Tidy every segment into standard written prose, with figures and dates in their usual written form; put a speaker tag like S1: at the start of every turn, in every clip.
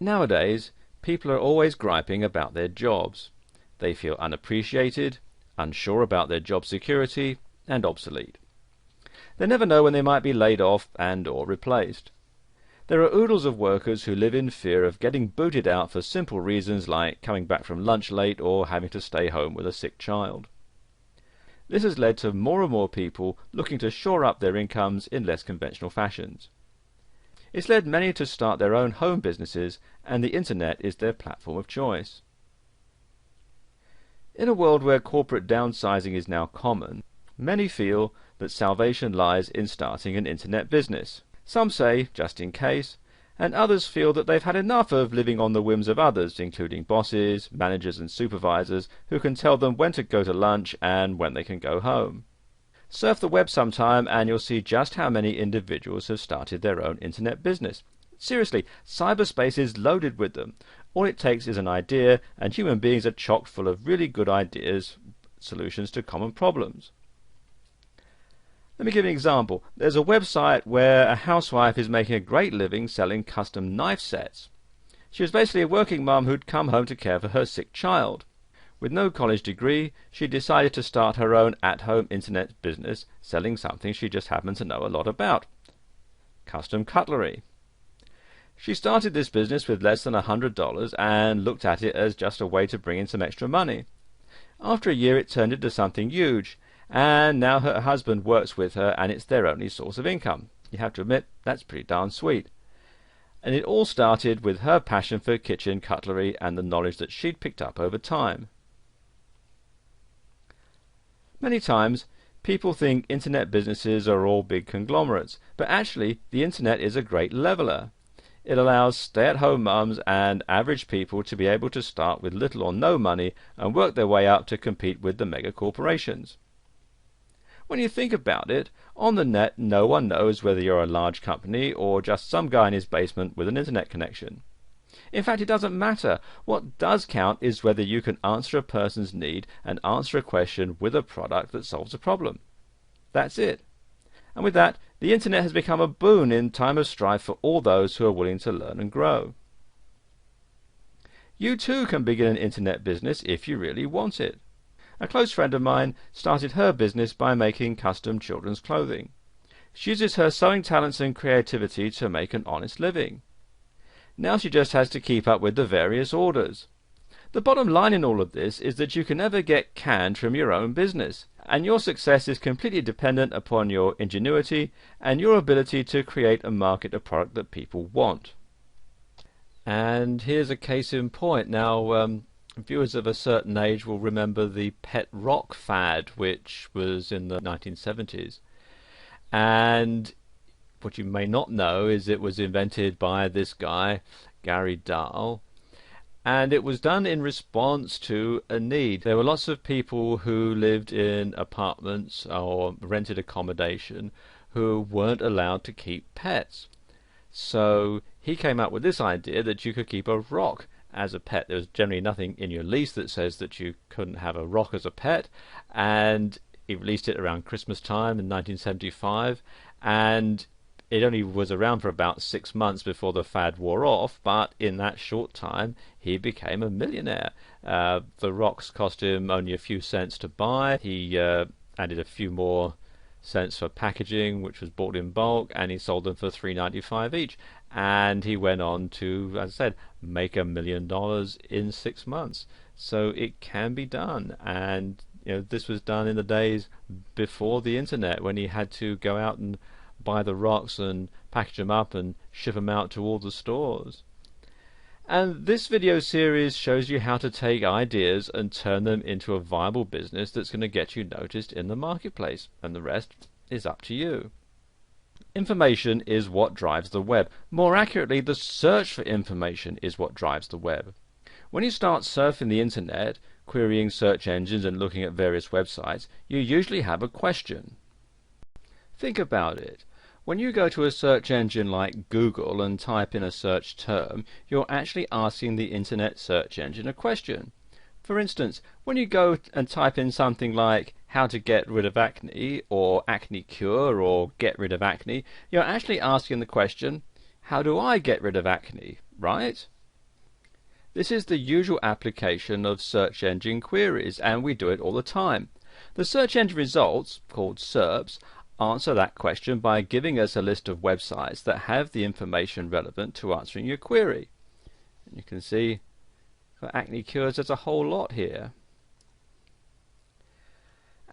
S1: Nowadays, people are always griping about their jobs. They feel unappreciated, unsure about their job security, and obsolete. They never know when they might be laid off and or replaced. There are oodles of workers who live in fear of getting booted out for simple reasons like coming back from lunch late or having to stay home with a sick child. This has led to more and more people looking to shore up their incomes in less conventional fashions. It's led many to start their own home businesses, and the internet is their platform of choice. In a world where corporate downsizing is now common, many feel that salvation lies in starting an internet business. Some say, just in case, and others feel that they've had enough of living on the whims of others, including bosses, managers and supervisors, who can tell them when to go to lunch and when they can go home. Surf the web sometime and you'll see just how many individuals have started their own internet business. Seriously, cyberspace is loaded with them. All it takes is an idea, and human beings are chock full of really good ideas, solutions to common problems. Let me give an example. There's a website where a housewife is making a great living selling custom knife sets. She was basically a working mum who'd come home to care for her sick child. With no college degree, she decided to start her own at-home internet business selling something she just happened to know a lot about: custom cutlery. She started this business with less than $100 and looked at it as just a way to bring in some extra money. After a year it turned into something huge, and now her husband works with her and it's their only source of income. You have to admit, that's pretty darn sweet. And it all started with her passion for kitchen cutlery and the knowledge that she'd picked up over time. Many times, people think internet businesses are all big conglomerates, but actually the internet is a great leveler. It allows stay-at-home mums and average people to be able to start with little or no money and work their way up to compete with the mega corporations. When you think about it, on the net no one knows whether you're a large company or just some guy in his basement with an internet connection. In fact, it doesn't matter. What does count is whether you can answer a person's need and answer a question with a product that solves a problem. That's it. And with that, the internet has become a boon in time of strife for all those who are willing to learn and grow. You too can begin an internet business if you really want it. A close friend of mine started her business by making custom children's clothing. She uses her sewing talents and creativity to make an honest living. Now she just has to keep up with the various orders. The bottom line in all of this is that you can never get canned from your own business, and your success is completely dependent upon your ingenuity and your ability to create and market a product that people want. And here's a case in point. Now, viewers of a certain age will remember the pet rock fad, which was in the 1970s. And what you may not know is it was invented by this guy, Gary Dahl, and it was done in response to a need. There were lots of people who lived in apartments or rented accommodation who weren't allowed to keep pets. So he came up with this idea that you could keep a rock as a pet. There was generally nothing in your lease that says that you couldn't have a rock as a pet, and he released it around Christmas time in 1975, and it only was around for about 6 months before the fad wore off, but in that short time he became a millionaire. The rocks cost him only a few cents to buy. He added a few more cents for packaging, which was bought in bulk, and he sold them for $3.95 each. And he went on to, as I said, make $1 million in 6 months. So it can be done. And this was done in the days before the internet, when he had to go out and buy the rocks and package them up and ship them out to all the stores. And this video series shows you how to take ideas and turn them into a viable business that's going to get you noticed in the marketplace, and the rest is up to you. Information is what drives the web. More accurately, the search for information is what drives the web. When you start surfing the internet, querying search engines and looking at various websites, you usually have a question. Think about it. When you go to a search engine like Google and type in a search term, you're actually asking the internet search engine a question. For instance, when you go and type in something like how to get rid of acne, or acne cure, or get rid of acne, you're actually asking the question, how do I get rid of acne, right? This is the usual application of search engine queries, and we do it all the time. The search engine results, called SERPs, answer that question by giving us a list of websites that have the information relevant to answering your query. And you can see for acne cures there's a whole lot here.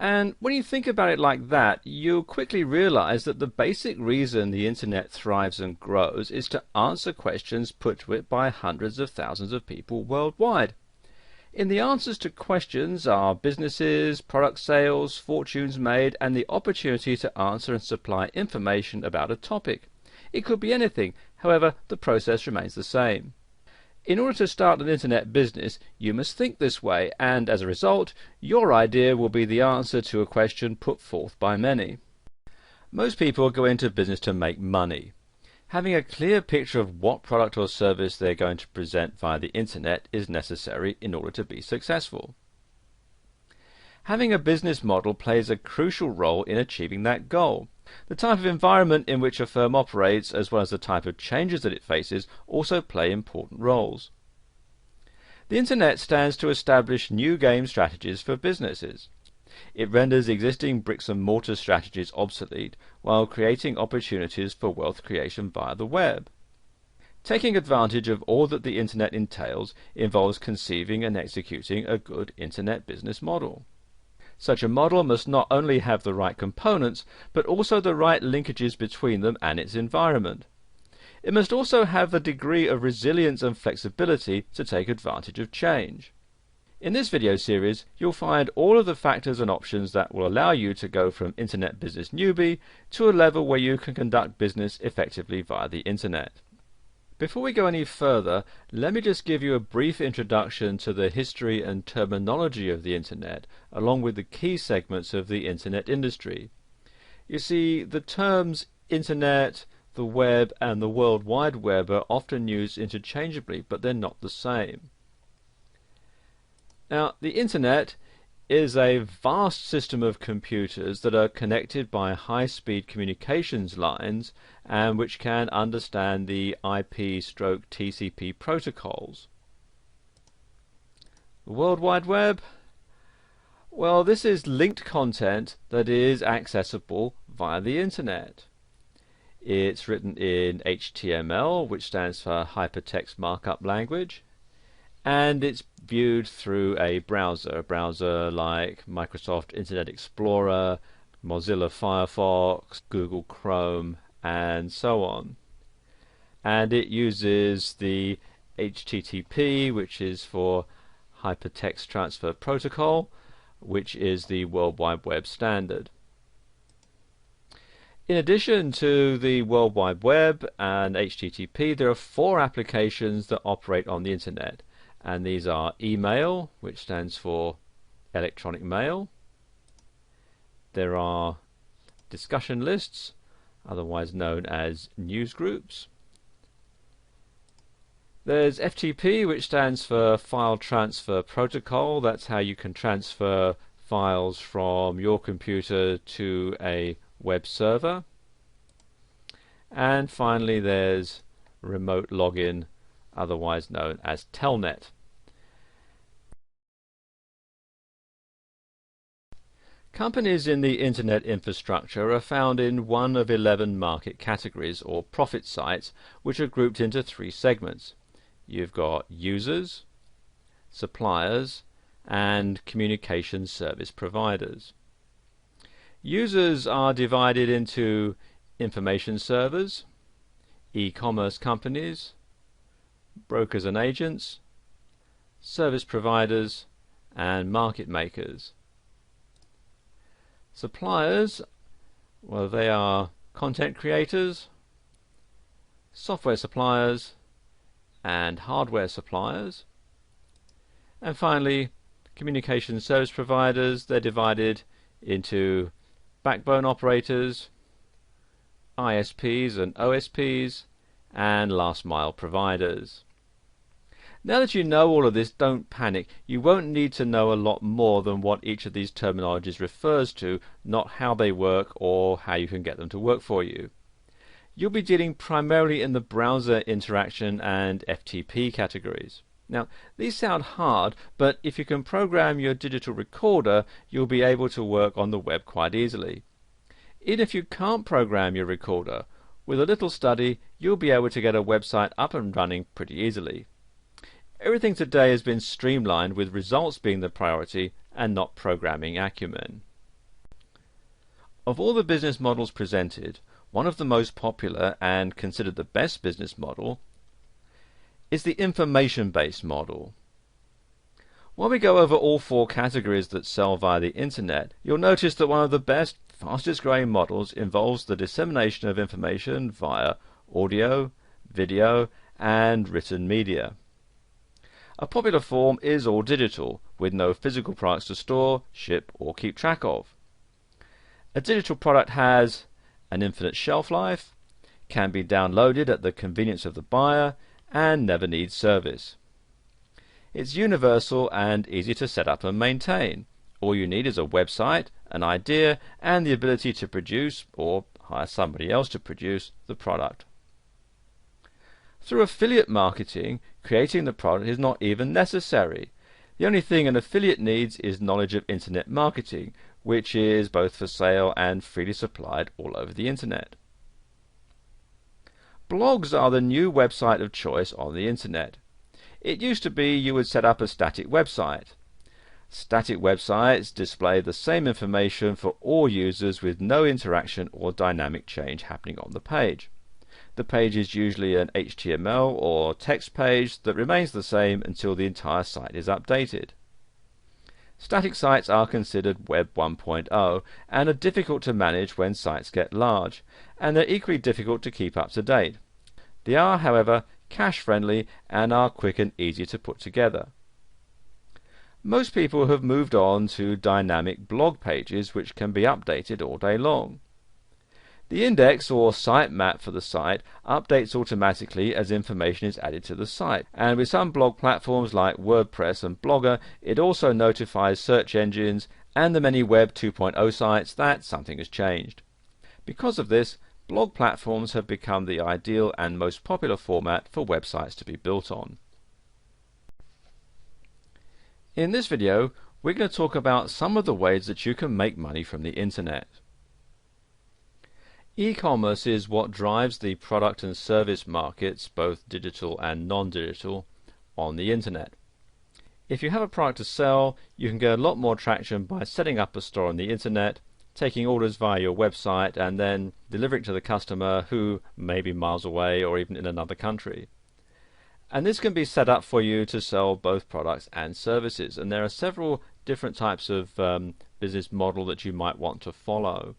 S1: And when you think about it like that, you'll quickly realize that the basic reason the internet thrives and grows is to answer questions put to it by hundreds of thousands of people worldwide. In the answers to questions are businesses, product sales, fortunes made, and the opportunity to answer and supply information about a topic. It could be anything, however, the process remains the same. In order to start an internet business, you must think this way, and as a result, your idea will be the answer to a question put forth by many. Most people go into business to make money. Having a clear picture of what product or service they're going to present via the internet is necessary in order to be successful. Having a business model plays a crucial role in achieving that goal. The type of environment in which a firm operates, as well as the type of changes that it faces, also play important roles. The internet stands to establish new game strategies for businesses. It renders existing bricks and mortar strategies obsolete, while creating opportunities for wealth creation via the web. Taking advantage of all that the internet entails involves conceiving and executing a good internet business model. Such a model must not only have the right components, but also the right linkages between them and its environment. It must also have a degree of resilience and flexibility to take advantage of change. In this video series, you'll find all of the factors and options that will allow you to go from internet business newbie to a level where you can conduct business effectively via the internet. Before we go any further, let me just give you a brief introduction to the history and terminology of the internet, along with the key segments of the internet industry. You see, the terms internet, the web, and the World Wide Web are often used interchangeably, but they're not the same. Now, the internet is a vast system of computers that are connected by high-speed communications lines and which can understand the IP/TCP protocols. The World Wide Web? Well, this is linked content that is accessible via the internet. It's written in HTML, which stands for Hypertext Markup Language, and it's viewed through a browser like Microsoft Internet Explorer, Mozilla Firefox, Google Chrome, and so on. And it uses the HTTP, which is for Hypertext Transfer Protocol, which is the World Wide Web standard. In addition to the World Wide Web and HTTP, there are 4 applications that operate on the internet. And these are email, which stands for electronic mail. There are discussion lists, otherwise known as news groups. There's FTP, which stands for File Transfer Protocol. That's how you can transfer files from your computer to a web server. And finally there's remote login, otherwise known as Telnet. Companies in the internet infrastructure are found in one of 11 market categories, or profit sites, which are grouped into 3 segments. You've got users, suppliers, and communication service providers. Users are divided into information servers, e-commerce companies, brokers and agents, service providers, and market makers. Suppliers, well, they are content creators, software suppliers, and hardware suppliers. And finally, communication service providers, they're divided into backbone operators, ISPs and OSPs, and last mile providers. Now that you know all of this, don't panic. You won't need to know a lot more than what each of these terminologies refers to, not how they work or how you can get them to work for you. You'll be dealing primarily in the browser interaction and FTP categories. Now, these sound hard, but if you can program your digital recorder, you'll be able to work on the web quite easily. Even if you can't program your recorder, with a little study, you'll be able to get a website up and running pretty easily. Everything today has been streamlined, with results being the priority and not programming acumen. Of all the business models presented, one of the most popular and considered the best business model is the information-based model. While we go over all four categories that sell via the internet, you'll notice that one of the best, fastest growing models involves the dissemination of information via audio, video, and written media. A popular form is all digital, with no physical products to store, ship, or keep track of. A digital product has an infinite shelf life, can be downloaded at the convenience of the buyer, and never needs service. It's universal and easy to set up and maintain. All you need is a website, an idea, and the ability to produce, or hire somebody else to produce, the product. Through affiliate marketing, creating the product is not even necessary. The only thing an affiliate needs is knowledge of internet marketing, which is both for sale and freely supplied all over the internet. Blogs are the new website of choice on the internet. It used to be you would set up a static website. Static websites display the same information for all users with no interaction or dynamic change happening on the page. The page is usually an HTML or text page that remains the same until the entire site is updated. Static sites are considered Web 1.0 and are difficult to manage when sites get large, and they're equally difficult to keep up to date. They are, however, cache-friendly and are quick and easy to put together. Most people have moved on to dynamic blog pages which can be updated all day long. The index or sitemap for the site updates automatically as information is added to the site, and with some blog platforms like WordPress and Blogger, it also notifies search engines and the many Web 2.0 sites that something has changed. Because of this, blog platforms have become the ideal and most popular format for websites to be built on. In this video, we're going to talk about some of the ways that you can make money from the internet. E-commerce is what drives the product and service markets, both digital and non-digital, on the internet. If you have a product to sell, you can get a lot more traction by setting up a store on the internet, taking orders via your website, and then delivering to the customer who may be miles away or even in another country. And this can be set up for you to sell both products and services, and there are several different types of business model that you might want to follow.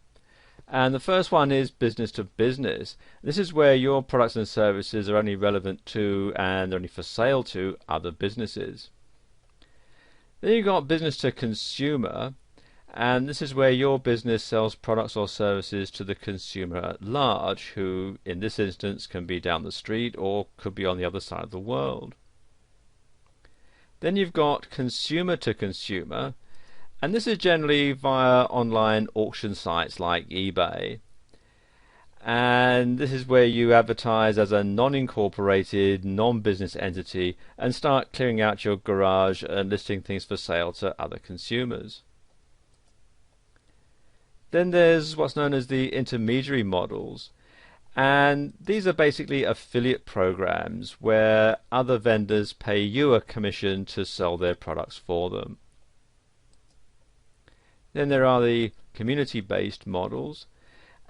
S1: And the first one is business to business. This is where your products and services are only relevant to and only for sale to other businesses. Then you've got business to consumer, and this is where your business sells products or services to the consumer at large, who in this instance can be down the street or could be on the other side of the world. Then you've got consumer to consumer, and this is generally via online auction sites like eBay. And this is where you advertise as a non-incorporated, non-business entity and start clearing out your garage and listing things for sale to other consumers. Then there's what's known as the intermediary models, and these are basically affiliate programs where other vendors pay you a commission to sell their products for them. Then there are the community-based models,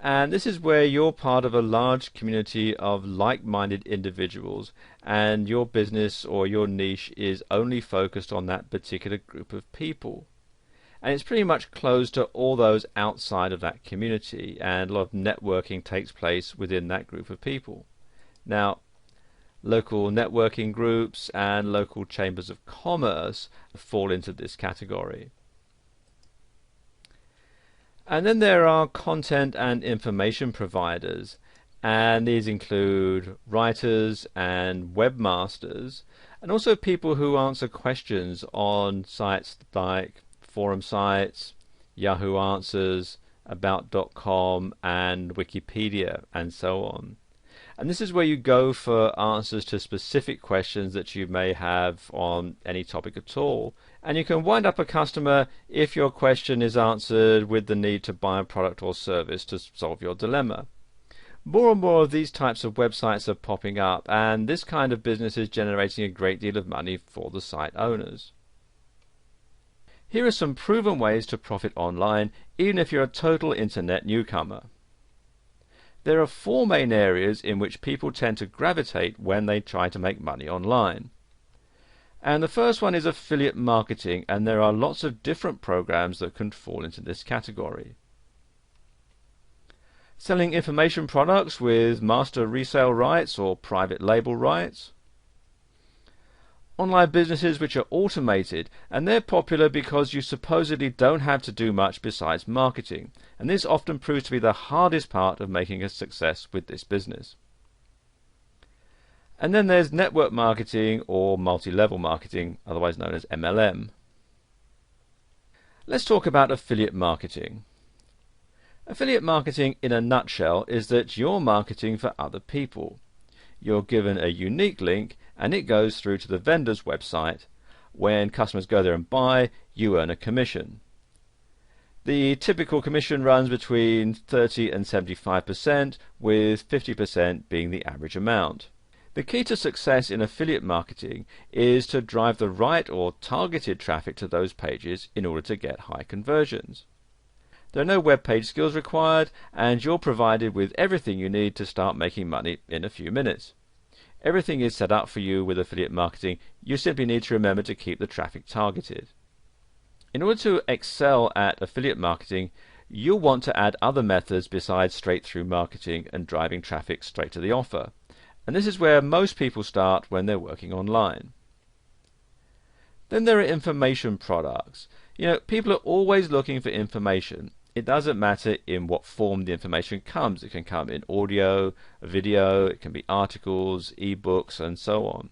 S1: and this is where you're part of a large community of like-minded individuals, and your business or your niche is only focused on that particular group of people. And it's pretty much closed to all those outside of that community, and a lot of networking takes place within that group of people. Now, local networking groups and local chambers of commerce fall into this category. And then there are content and information providers, and these include writers and webmasters, and also people who answer questions on sites like forum sites, Yahoo Answers, About.com, and Wikipedia, and so on. And this is where you go for answers to specific questions that you may have on any topic at all. And you can wind up a customer if your question is answered with the need to buy a product or service to solve your dilemma. More and more of these types of websites are popping up, and this kind of business is generating a great deal of money for the site owners. Here are some proven ways to profit online, even if you're a total internet newcomer. There are 4 main areas in which people tend to gravitate when they try to make money online. And the first one is affiliate marketing, and there are lots of different programs that can fall into this category. Selling information products with master resale rights or private label rights. Online businesses which are automated, and they're popular because you supposedly don't have to do much besides marketing, and this often proves to be the hardest part of making a success with this business. And then there's network marketing or multi-level marketing, otherwise known as MLM. Let's talk about affiliate marketing. Affiliate marketing in a nutshell is that you're marketing for other people. You're given a unique link and it goes through to the vendor's website. When customers go there and buy, you earn a commission. The typical commission runs between 30 and 75%, with 50% being the average amount. The key to success in affiliate marketing is to drive the right or targeted traffic to those pages in order to get high conversions. There are no web page skills required, and you're provided with everything you need to start making money in a few minutes. Everything is set up for you with affiliate marketing. You simply need to remember to keep the traffic targeted. In order to excel at affiliate marketing, you'll want to add other methods besides straight-through marketing and driving traffic straight to the offer. And this is where most people start when they're working online. Then there are information products. People are always looking for information. It doesn't matter in what form the information comes. It can come in audio, video, it can be articles, ebooks, and so on.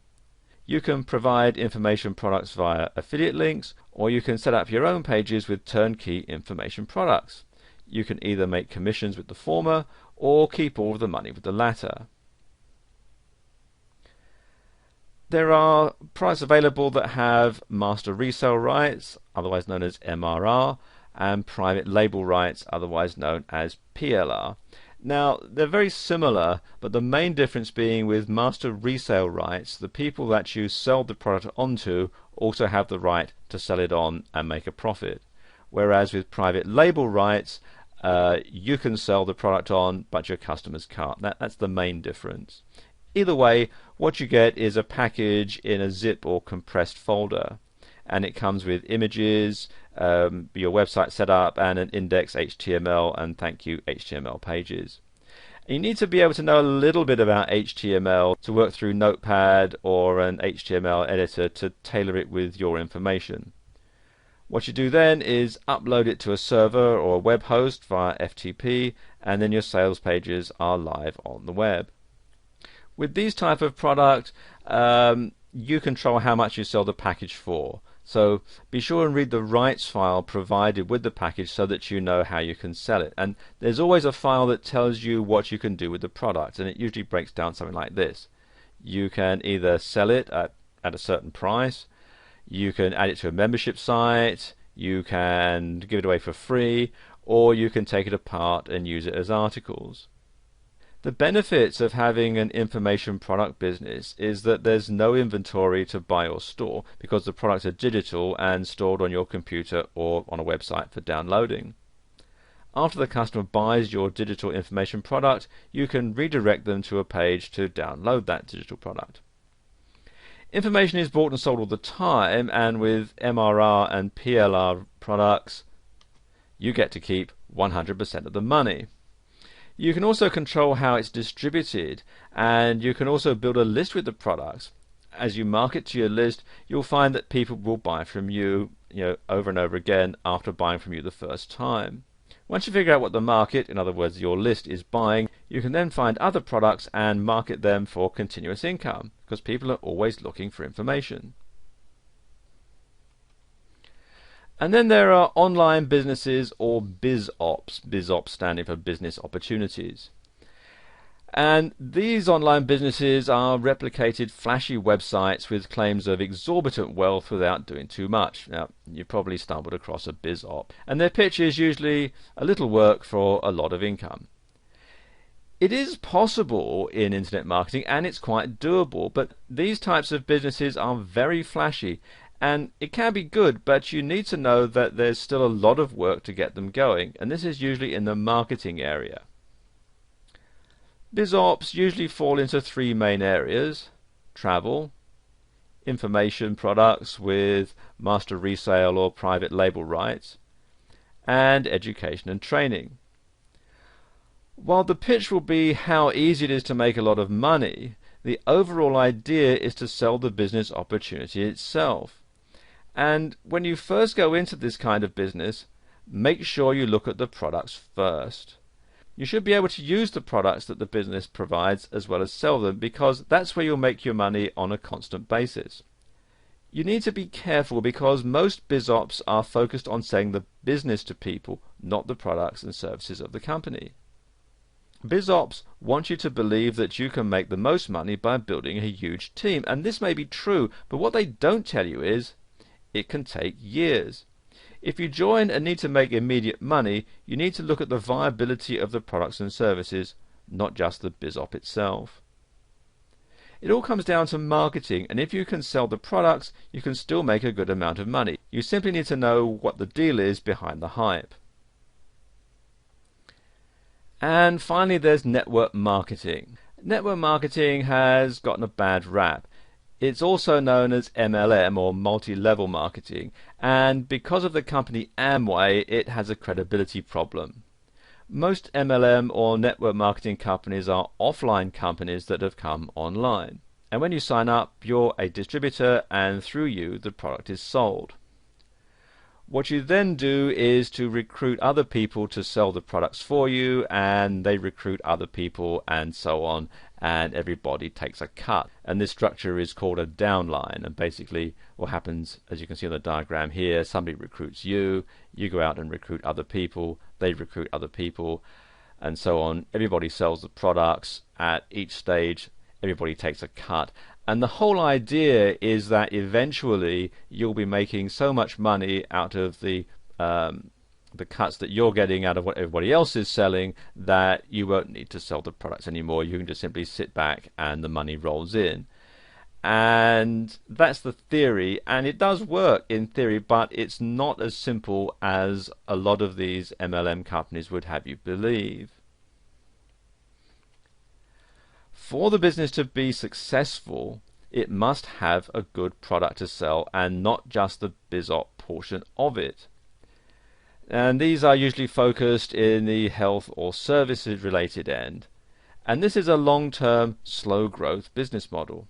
S1: You can provide information products via affiliate links, or you can set up your own pages with turnkey information products. You can either make commissions with the former, or keep all of the money with the latter. There are products available that have master resale rights, otherwise known as MRR, and private label rights, otherwise known as PLR. Now, they're very similar, but the main difference being with master resale rights, the people that you sell the product onto also have the right to sell it on and make a profit. Whereas with private label rights, you can sell the product on, but your customers can't. That's the main difference. Either way, what you get is a package in a zip or compressed folder, and it comes with images, your website setup, and an index HTML and thank you HTML pages. And you need to be able to know a little bit about HTML to work through Notepad or an HTML editor to tailor it with your information. What you do then is upload it to a server or a web host via FTP, and then your sales pages are live on the web. With these type of product, you control how much you sell the package for. So be sure and read the rights file provided with the package so that you know how you can sell it. And there's always a file that tells you what you can do with the product, and it usually breaks down something like this. You can either sell it at a certain price, you can add it to a membership site, you can give it away for free, or you can take it apart and use it as articles. The benefits of having an information product business is that there's no inventory to buy or store because the products are digital and stored on your computer or on a website for downloading. After the customer buys your digital information product, you can redirect them to a page to download that digital product. Information is bought and sold all the time, and with MRR and PLR products, you get to keep 100% of the money. You can also control how it's distributed, and you can also build a list with the products. As you market to your list, you'll find that people will buy from you, over and over again after buying from you the first time. Once you figure out what the market, in other words your list, is buying, you can then find other products and market them for continuous income, because people are always looking for information. And then there are online businesses or BizOps, BizOps standing for business opportunities. And these online businesses are replicated flashy websites with claims of exorbitant wealth without doing too much. Now, you've probably stumbled across a BizOp, and their pitch is usually a little work for a lot of income. It is possible in internet marketing, and it's quite doable, but these types of businesses are very flashy, and it can be good, but you need to know that there's still a lot of work to get them going, and this is usually in the marketing area. BizOps usually fall into three main areas: travel, information products with master resale or private label rights, and education and training. While the pitch will be how easy it is to make a lot of money, the overall idea is to sell the business opportunity itself. And when you first go into this kind of business, make sure you look at the products first. You should be able to use the products that the business provides as well as sell them, because that's where you'll make your money on a constant basis. You need to be careful because most BizOps are focused on selling the business to people, not the products and services of the company. BizOps want you to believe that you can make the most money by building a huge team, and this may be true, but what they don't tell you is it can take years. If you join and need to make immediate money, you need to look at the viability of the products and services, not just the BizOp itself. It all comes down to marketing, and if you can sell the products, you can still make a good amount of money. You simply need to know what the deal is behind the hype. And finally, there's network marketing. Network marketing has gotten a bad rap. It's also known as MLM, or multi-level marketing, and because of the company Amway, it has a credibility problem. Most MLM or network marketing companies are offline companies that have come online. And when you sign up, you're a distributor, and through you, the product is sold. What you then do is to recruit other people to sell the products for you, and they recruit other people, and so on, and everybody takes a cut. And this structure is called a downline, and basically what happens, as you can see on the diagram here, somebody recruits you, you go out and recruit other people, they recruit other people, and so on. Everybody sells the products. At each stage, everybody takes a cut. And the whole idea is that eventually you'll be making so much money out of the cuts that you're getting out of what everybody else is selling that you won't need to sell the products anymore. You can just simply sit back and the money rolls in. And that's the theory, and it does work in theory, but it's not as simple as a lot of these MLM companies would have you believe. For the business to be successful, it must have a good product to sell and not just the BizOp portion of it. And these are usually focused in the health or services related end. And this is a long-term, slow growth business model.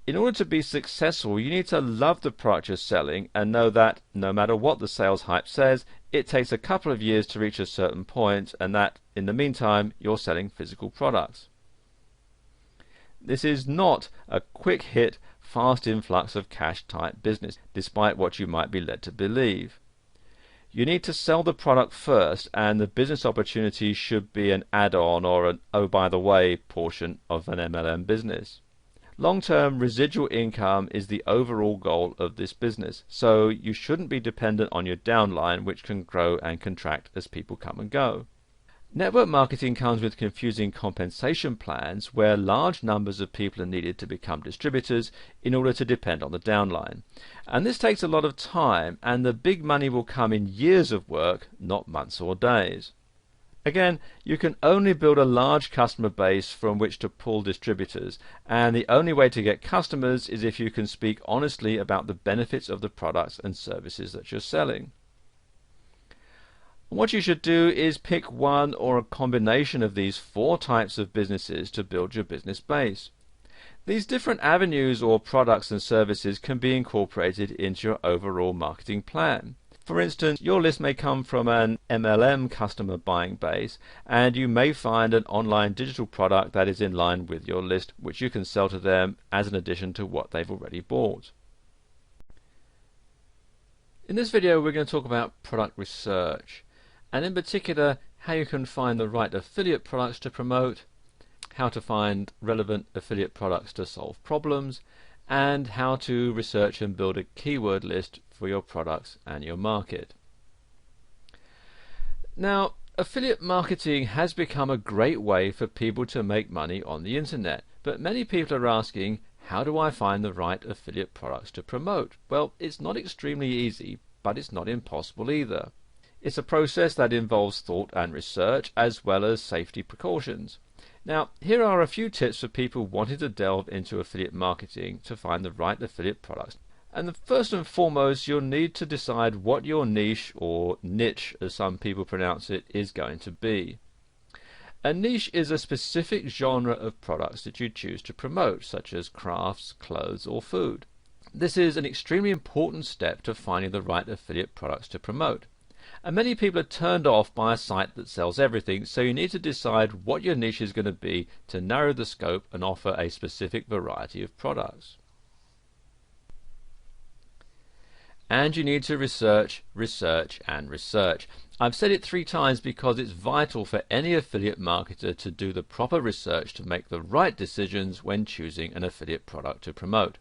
S1: In order to be successful, you need to love the product you're selling and know that no matter what the sales hype says, it takes a couple of years to reach a certain point, and that in the meantime you're selling physical products. This is not a quick hit, fast influx of cash type business, despite what you might be led to believe. You need to sell the product first, and the business opportunity should be an add-on or an oh by the way portion of an MLM business. Long-term residual income is the overall goal of this business, so you shouldn't be dependent on your downline, which can grow and contract as people come and go. Network marketing comes with confusing compensation plans where large numbers of people are needed to become distributors in order to depend on the downline. And this takes a lot of time, and the big money will come in years of work, not months or days. Again, you can only build a large customer base from which to pull distributors, and the only way to get customers is if you can speak honestly about the benefits of the products and services that you're selling. What you should do is pick one or a combination of these 4 types of businesses to build your business base. These different avenues or products and services can be incorporated into your overall marketing plan. For instance, your list may come from an MLM customer buying base, and you may find an online digital product that is in line with your list, which you can sell to them as an addition to what they've already bought. In this video, we're going to talk about product research, and in particular how you can find the right affiliate products to promote how to find relevant affiliate products to solve problems, and how to research and build a keyword list for your products and your market. Now, affiliate marketing has become a great way for people to make money on the internet, but many people are asking, how do I find the right affiliate products to promote? Well, it's not extremely easy, but it's not impossible either. It's a process that involves thought and research, as well as safety precautions. Now, here are a few tips for people wanting to delve into affiliate marketing to find the right affiliate products. And first and foremost, you'll need to decide what your niche, or niche as some people pronounce it, is going to be. A niche is a specific genre of products that you choose to promote, such as crafts, clothes, or food. This is an extremely important step to finding the right affiliate products to promote. And many people are turned off by a site that sells everything, so you need to decide what your niche is going to be to narrow the scope and offer a specific variety of products. And you need to research, research, and research. I've said it 3 times because it's vital for any affiliate marketer to do the proper research to make the right decisions when choosing an affiliate product to promote.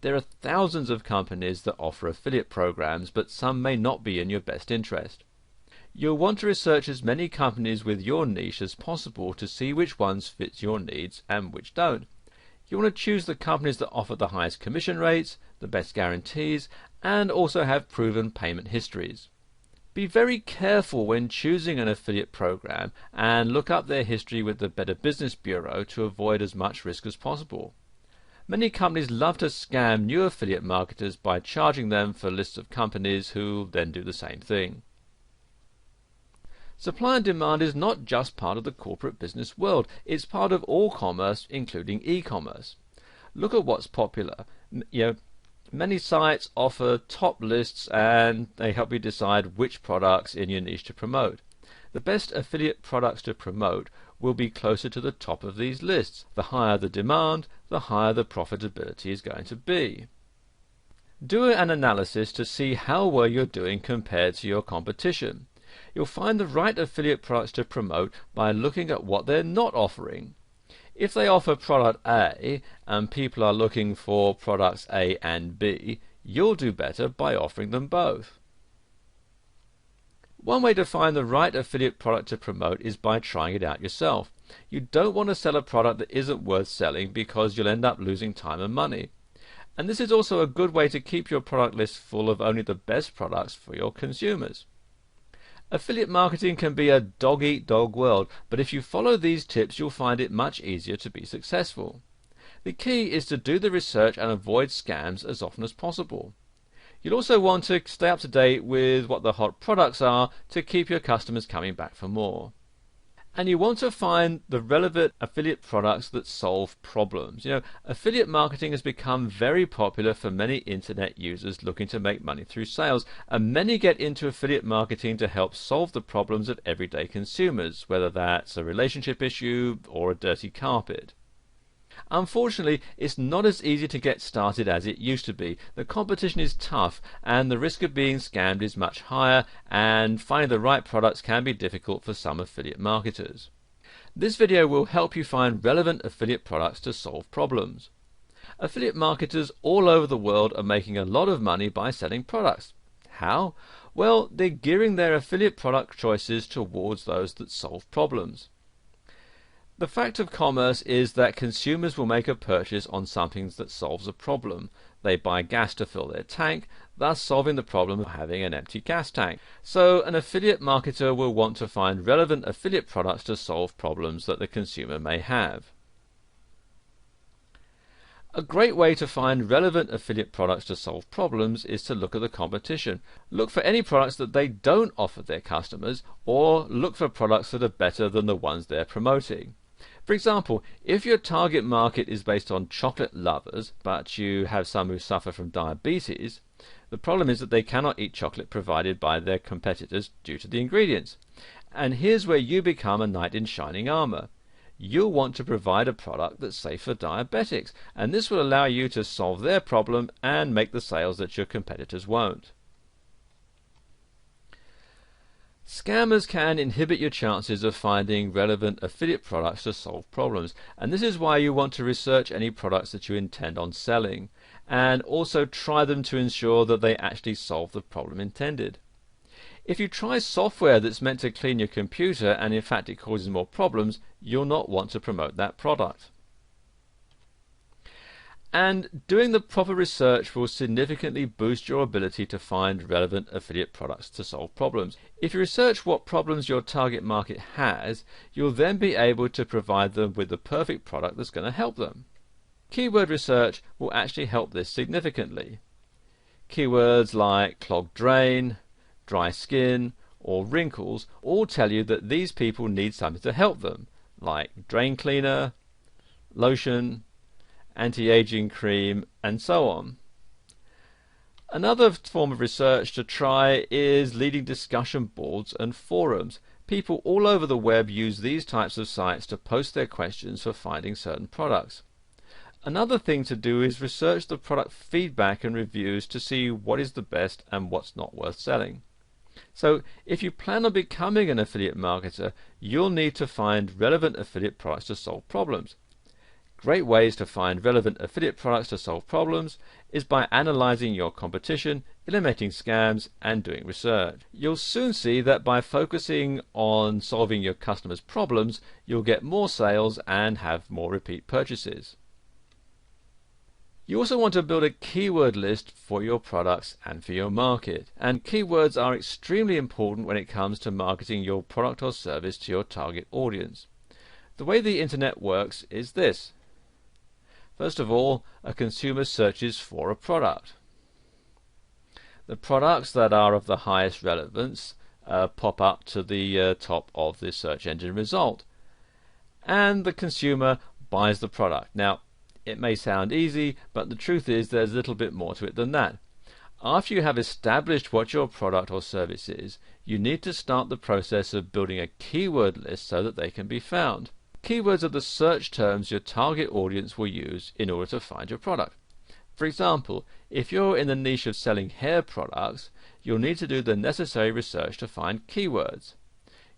S1: There are thousands of companies that offer affiliate programs, but some may not be in your best interest. You'll want to research as many companies with your niche as possible to see which ones fit your needs and which don't. You want to choose the companies that offer the highest commission rates, the best guarantees, and also have proven payment histories. Be very careful when choosing an affiliate program and look up their history with the Better Business Bureau to avoid as much risk as possible. Many companies love to scam new affiliate marketers by charging them for lists of companies who then do the same thing. Supply and demand is not just part of the corporate business world, it's part of all commerce, including e-commerce. Look at what's popular. Many sites offer top lists and they help you decide which products in your niche to promote. The best affiliate products to promote will be closer to the top of these lists. The higher the demand, the higher the profitability is going to be. Do an analysis to see how well you're doing compared to your competition. You'll find the right affiliate products to promote by looking at what they're not offering. If they offer product A and people are looking for products A and B, you'll do better by offering them both. One way to find the right affiliate product to promote is by trying it out yourself. You don't want to sell a product that isn't worth selling because you'll end up losing time and money. And this is also a good way to keep your product list full of only the best products for your consumers. Affiliate marketing can be a dog-eat-dog world, but if you follow these tips you'll find it much easier to be successful. The key is to do the research and avoid scams as often as possible. You'll also want to stay up to date with what the hot products are to keep your customers coming back for more. And you want to find the relevant affiliate products that solve problems. Affiliate marketing has become very popular for many internet users looking to make money through sales, and many get into affiliate marketing to help solve the problems of everyday consumers, whether that's a relationship issue or a dirty carpet. Unfortunately, it's not as easy to get started as it used to be. The competition is tough and the risk of being scammed is much higher, and finding the right products can be difficult for some affiliate marketers. This video will help you find relevant affiliate products to solve problems. Affiliate marketers all over the world are making a lot of money by selling products. How? Well, they're gearing their affiliate product choices towards those that solve problems. The fact of commerce is that consumers will make a purchase on something that solves a problem. They buy gas to fill their tank, thus solving the problem of having an empty gas tank. So an affiliate marketer will want to find relevant affiliate products to solve problems that the consumer may have. A great way to find relevant affiliate products to solve problems is to look at the competition. Look for any products that they don't offer their customers, or look for products that are better than the ones they're promoting. For example, if your target market is based on chocolate lovers, but you have some who suffer from diabetes, the problem is that they cannot eat chocolate provided by their competitors due to the ingredients. And here's where you become a knight in shining armor. You'll want to provide a product that's safe for diabetics, and this will allow you to solve their problem and make the sales that your competitors won't. Scammers can inhibit your chances of finding relevant affiliate products to solve problems, and this is why you want to research any products that you intend on selling, and also try them to ensure that they actually solve the problem intended. If you try software that's meant to clean your computer and in fact it causes more problems, you'll not want to promote that product. And doing the proper research will significantly boost your ability to find relevant affiliate products to solve problems. If you research what problems your target market has, you'll then be able to provide them with the perfect product that's going to help them. Keyword research will actually help this significantly. Keywords like clogged drain, dry skin, or wrinkles all tell you that these people need something to help them, like drain cleaner, lotion, anti-aging cream, and so on. Another form of research to try is leading discussion boards and forums. People all over the web use these types of sites to post their questions for finding certain products. Another thing to do is research the product feedback and reviews to see what is the best and what's not worth selling. So if you plan on becoming an affiliate marketer, you'll need to find relevant affiliate products to solve problems. Great ways to find relevant affiliate products to solve problems is by analyzing your competition, eliminating scams, and doing research. You'll soon see that by focusing on solving your customers' problems, you'll get more sales and have more repeat purchases. You also want to build a keyword list for your products and for your market. And keywords are extremely important when it comes to marketing your product or service to your target audience. The way the internet works is this. First of all, a consumer searches for a product. The products that are of the highest relevance pop up to the top of the search engine result. And the consumer buys the product. Now, it may sound easy, but the truth is there's a little bit more to it than that. After you have established what your product or service is, you need to start the process of building a keyword list so that they can be found. Keywords are the search terms your target audience will use in order to find your product. For example, if you're in the niche of selling hair products, you'll need to do the necessary research to find keywords.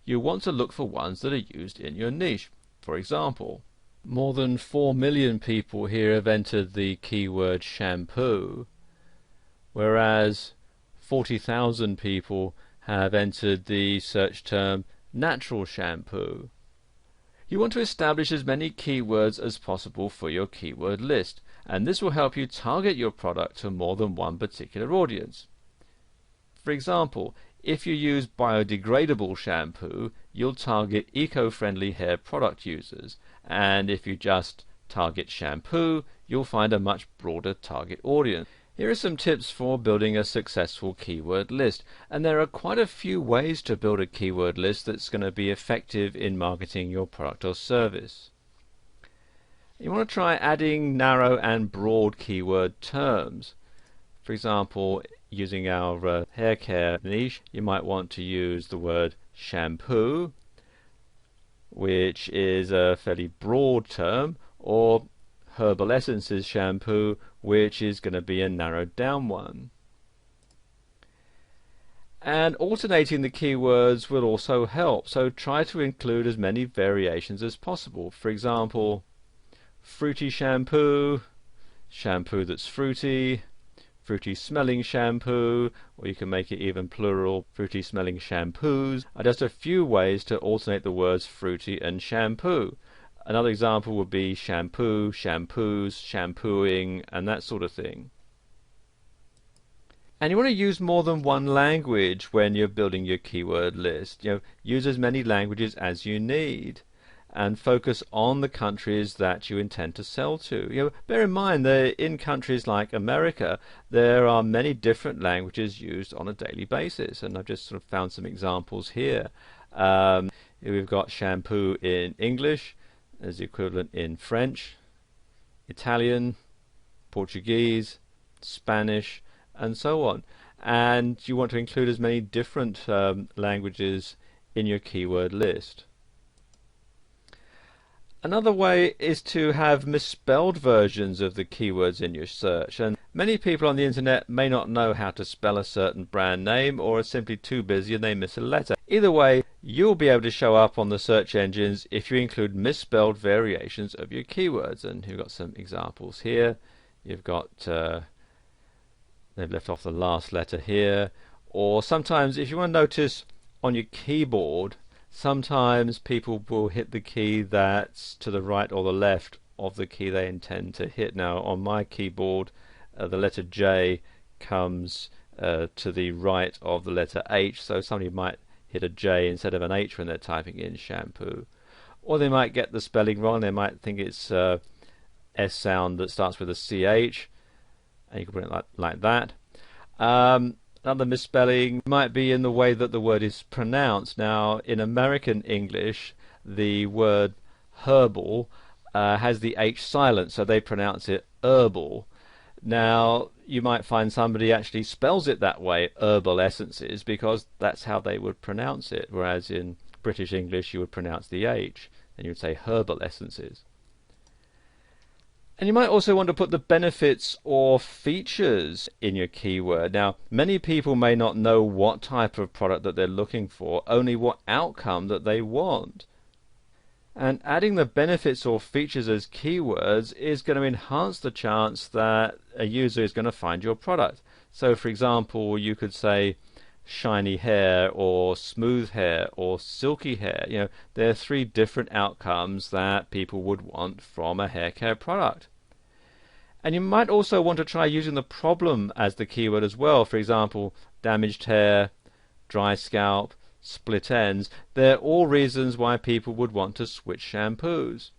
S1: You want to look for ones that are used in your niche. For example, more than 4 million people here have entered the keyword shampoo, whereas 40,000 people have entered the search term natural shampoo. You want to establish as many keywords as possible for your keyword list, and this will help you target your product to more than one particular audience. For example, if you use biodegradable shampoo, you'll target eco-friendly hair product users, and if you just target shampoo, you'll find a much broader target audience. Here are some tips for building a successful keyword list, and there are quite a few ways to build a keyword list that's going to be effective in marketing your product or service. You want to try adding narrow and broad keyword terms. For example, using our hair care niche, you might want to use the word shampoo, which is a fairly broad term, or herbal essences shampoo, which is going to be a narrowed down one. And alternating the keywords will also help, so try to include as many variations as possible. For example, fruity shampoo, shampoo that's fruity, fruity smelling shampoo, or you can make it even plural, fruity smelling shampoos, are just a few ways to alternate the words fruity and shampoo. Another example would be shampoo, shampoos, shampooing, and that sort of thing. And you want to use more than one language when you're building your keyword list. Use as many languages as you need, and focus on the countries that you intend to sell to. Bear in mind that in countries like America, there are many different languages used on a daily basis, and I've just sort of found some examples here. We've got shampoo in English, as the equivalent in French, Italian, Portuguese, Spanish, and so on. And you want to include as many different languages in your keyword list. Another way is to have misspelled versions of the keywords in your search, and many people on the internet may not know how to spell a certain brand name or are simply too busy and they miss a letter. Either way, you'll be able to show up on the search engines if you include misspelled variations of your keywords, and you've got some examples here. You've got they've left off the last letter here, or sometimes if you want to notice on your keyboard, sometimes people will hit the key that's to the right or the left of the key they intend to hit. Now on my keyboard the letter J comes to the right of the letter H, so somebody might hit a J instead of an H when they're typing in shampoo. Or they might get the spelling wrong, they might think it's S sound that starts with a CH, and you can put it like that. Another misspelling might be in the way that the word is pronounced. Now, in American English, the word herbal has the H silent, so they pronounce it herbal. Now, you might find somebody actually spells it that way, herbal essences, because that's how they would pronounce it, whereas in British English you would pronounce the H, and you would say herbal essences. And you might also want to put the benefits or features in your keyword. Now, many people may not know what type of product that they're looking for, only what outcome that they want. And adding the benefits or features as keywords is going to enhance the chance that a user is going to find your product. So, for example, you could say shiny hair or smooth hair or silky hair. You know, there are 3 different outcomes that people would want from a hair care product. And you might also want to try using the problem as the keyword as well. For example, damaged hair, dry scalp, split ends. They're all reasons why people would want to switch shampoos.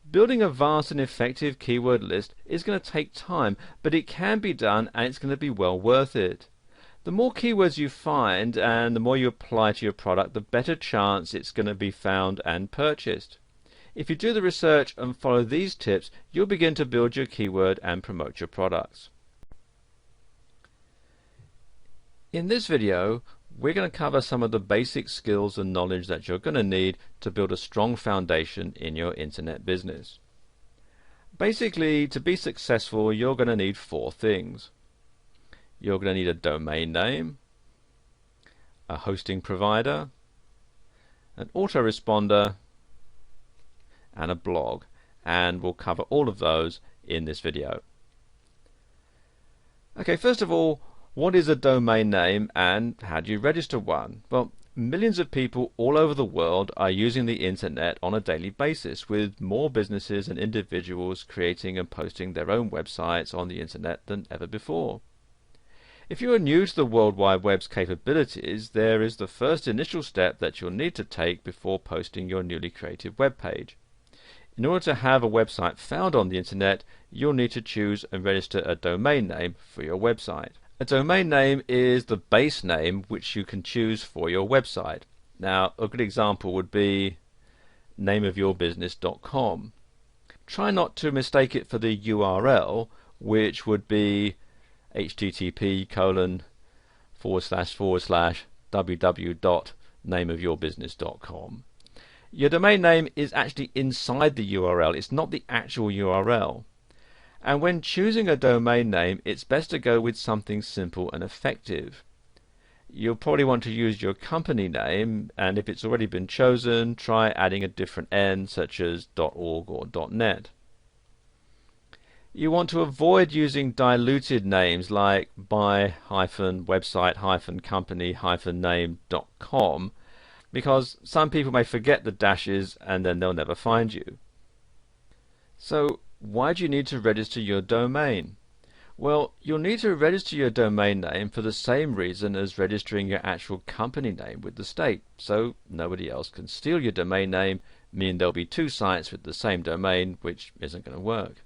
S1: Building a vast and effective keyword list is going to take time, but it can be done and it's going to be well worth it. The more keywords you find and the more you apply to your product, the better chance it's going to be found and purchased. If you do the research and follow these tips, you'll begin to build your keyword and promote your products. In this video, we're going to cover some of the basic skills and knowledge that you're going to need to build a strong foundation in your internet business. Basically, to be successful, you're going to need 4 things. You're going to need a domain name, a hosting provider, an autoresponder, and a blog, and we'll cover all of those in this video. Okay, first of all, what is a domain name and how do you register one? Well, millions of people all over the world are using the internet on a daily basis, with more businesses and individuals creating and posting their own websites on the internet than ever before. If you are new to the World Wide Web's capabilities, there is the first initial step that you'll need to take before posting your newly created web page. In order to have a website found on the internet, you'll need to choose and register a domain name for your website. A domain name is the base name which you can choose for your website. Now, a good example would be nameofyourbusiness.com. Try not to mistake it for the URL, which would be http://www.nameofyourbusiness.com. Your domain name is actually inside the URL, it's not the actual URL. And when choosing a domain name, it's best to go with something simple and effective. You'll probably want to use your company name, and if it's already been chosen, try adding a different N, such as .org or .net. You want to avoid using diluted names like my-website-company-name.com, because some people may forget the dashes and then they'll never find you. So why do you need to register your domain? Well, you'll need to register your domain name for the same reason as registering your actual company name with the state, so nobody else can steal your domain name, meaning there'll be 2 sites with the same domain, which isn't going to work.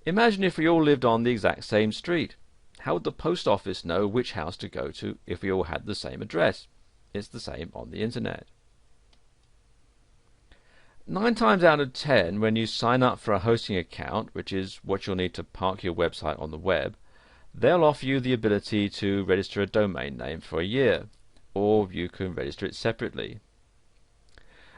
S1: Imagine if we all lived on the exact same street. How would the post office know which house to go to if we all had the same address? It's the same on the internet. 9 times out of 10, when you sign up for a hosting account, which is what you'll need to park your website on the web, they'll offer you the ability to register a domain name for a year, or you can register it separately.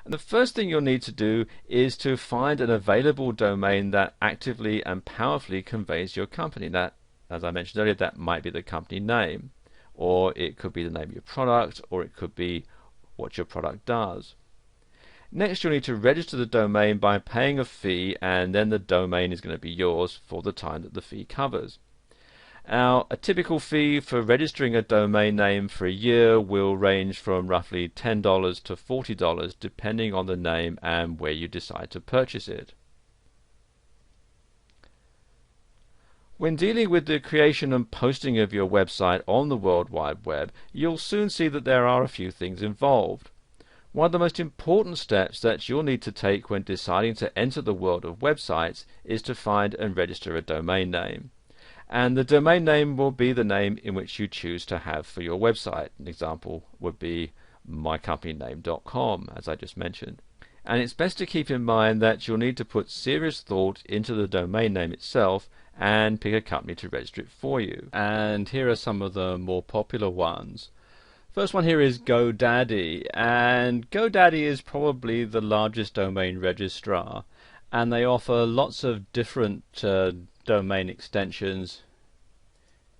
S1: And the first thing you'll need to do is to find an available domain that actively and powerfully conveys your company. That, as I mentioned earlier, that might be the company name, or it could be the name of your product, or it could be what your product does. Next, you'll need to register the domain by paying a fee, and then the domain is going to be yours for the time that the fee covers. Now, a typical fee for registering a domain name for a year will range from roughly $10 to $40 depending on the name and where you decide to purchase it. When dealing with the creation and posting of your website on the World Wide Web, you'll soon see that there are a few things involved. One of the most important steps that you'll need to take when deciding to enter the world of websites is to find and register a domain name. And the domain name will be the name in which you choose to have for your website. An example would be mycompanyname.com, as I just mentioned. And it's best to keep in mind that you'll need to put serious thought into the domain name itself and pick a company to register it for you. And here are some of the more popular ones. First one here is GoDaddy, and GoDaddy is probably the largest domain registrar, and they offer lots of different domain extensions.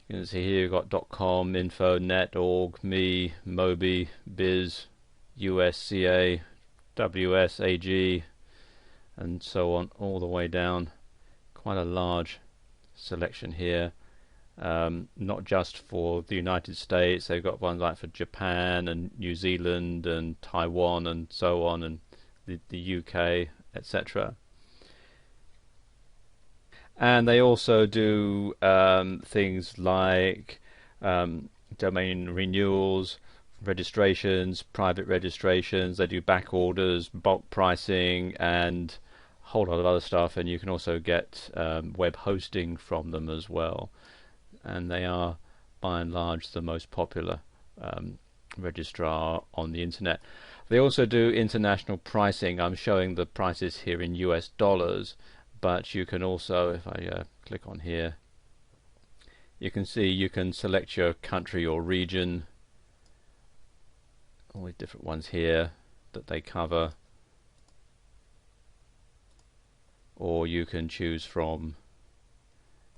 S1: You can see here you've got .com, info, net, org, me, mobi, biz, usca, ws, ag, and so on, all the way down. Quite a large selection here. Not just for the United States, they've got ones like for Japan and New Zealand and Taiwan and so on, and the UK, etc. And they also do things like domain renewals, registrations, private registrations. They do back orders, bulk pricing, and a whole lot of other stuff. And you can also get web hosting from them as well. And they are, by and large, the most popular registrar on the internet. They also do international pricing. I'm showing the prices here in US dollars. But you can also, if I click on here, you can see you can select your country or region, all the different ones here that they cover, or you can choose from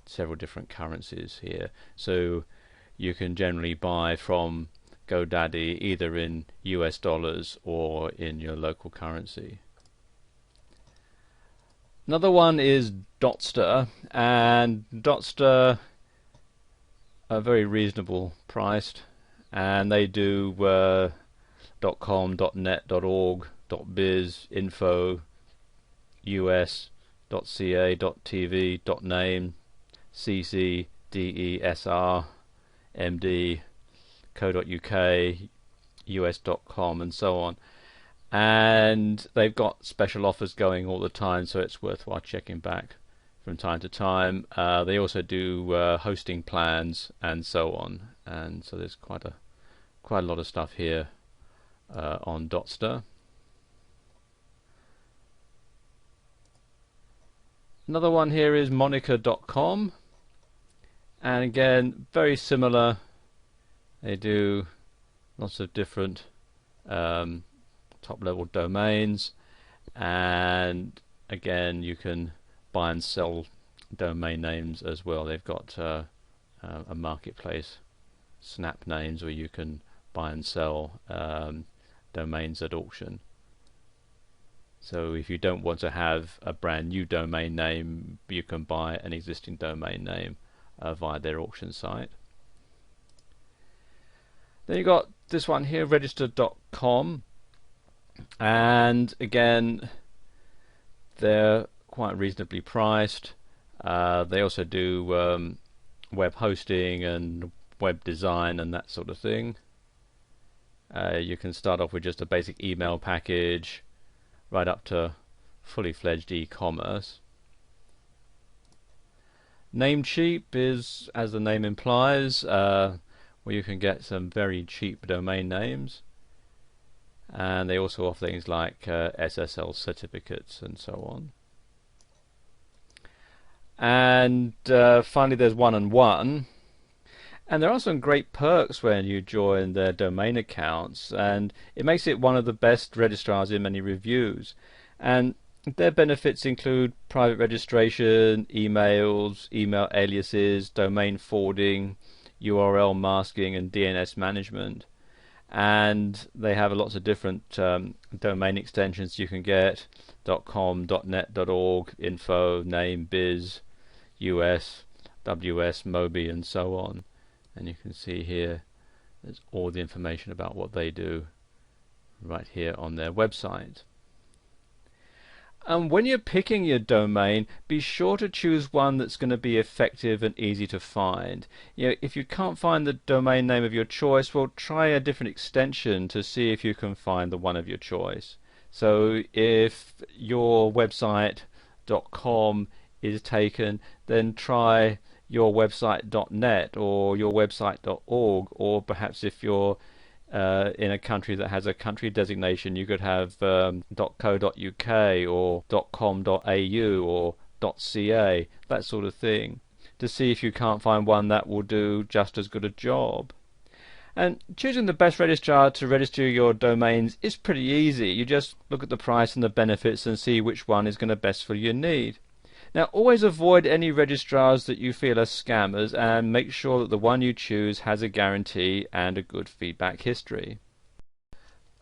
S1: several different currencies here. So you can generally buy from GoDaddy either in US dollars or in your local currency. Another one is Dotster, and Dotster are very reasonable priced, and they do .com, .net, .org, .biz, info, us, .ca, .tv, .name, cc, desr, md, co.uk, us.com, and so on. And they've got special offers going all the time, so it's worthwhile checking back from time to time. They also do hosting plans and so on, and so there's quite a lot of stuff here on Dotster. Another one here is Monica.com, and again very similar. They do lots of different top level domains, and again you can buy and sell domain names as well. They've got a marketplace, Snap Names, where you can buy and sell domains at auction. So if you don't want to have a brand new domain name, you can buy an existing domain name via their auction site. Then you've got this one here, register.com, and again they're quite reasonably priced. They also do web hosting and web design and that sort of thing. You can start off with just a basic email package right up to fully fledged e-commerce. Namecheap is, as the name implies, where you can get some very cheap domain names, and they also offer things like SSL certificates and so on. And finally there's 1&1, And there are some great perks when you join their domain accounts, and it makes it one of the best registrars in many reviews. And their benefits include private registration, emails, email aliases, domain forwarding, URL masking, and DNS management. And they have lots of different domain extensions you can get: .com, .net, .org, info, name, biz, US, WS, Mobi, and so on. And you can see here there's all the information about what they do right here on their website. And when you're picking your domain, be sure to choose one that's going to be effective and easy to find. If you can't find the domain name of your choice, well, try a different extension to see if you can find the one of your choice. So if your website.com is taken, then try your website.net or your website.org, or perhaps if you're in a country that has a country designation, you could have .co.uk or .com.au or .ca, that sort of thing, to see if you can't find one that will do just as good a job. And choosing the best registrar to register your domains is pretty easy. You just look at the price and the benefits and see which one is going to best fill your need. Now, always avoid any registrars that you feel are scammers, and make sure that the one you choose has a guarantee and a good feedback history.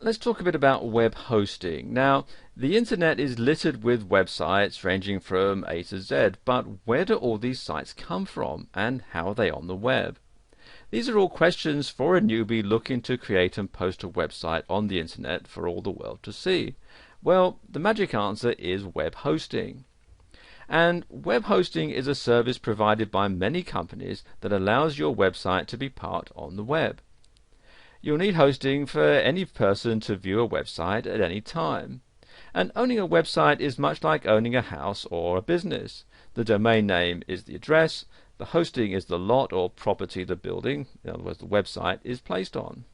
S1: Let's talk a bit about web hosting. Now, the internet is littered with websites ranging from A to Z, but where do all these sites come from, and how are they on the web? These are all questions for a newbie looking to create and post a website on the internet for all the world to see. Well, the magic answer is web hosting. And web hosting is a service provided by many companies that allows your website to be part on the web. You'll need hosting for any person to view a website at any time. And owning a website is much like owning a house or a business. The domain name is the address, the hosting is the lot or property the building, in other words the website, is placed on.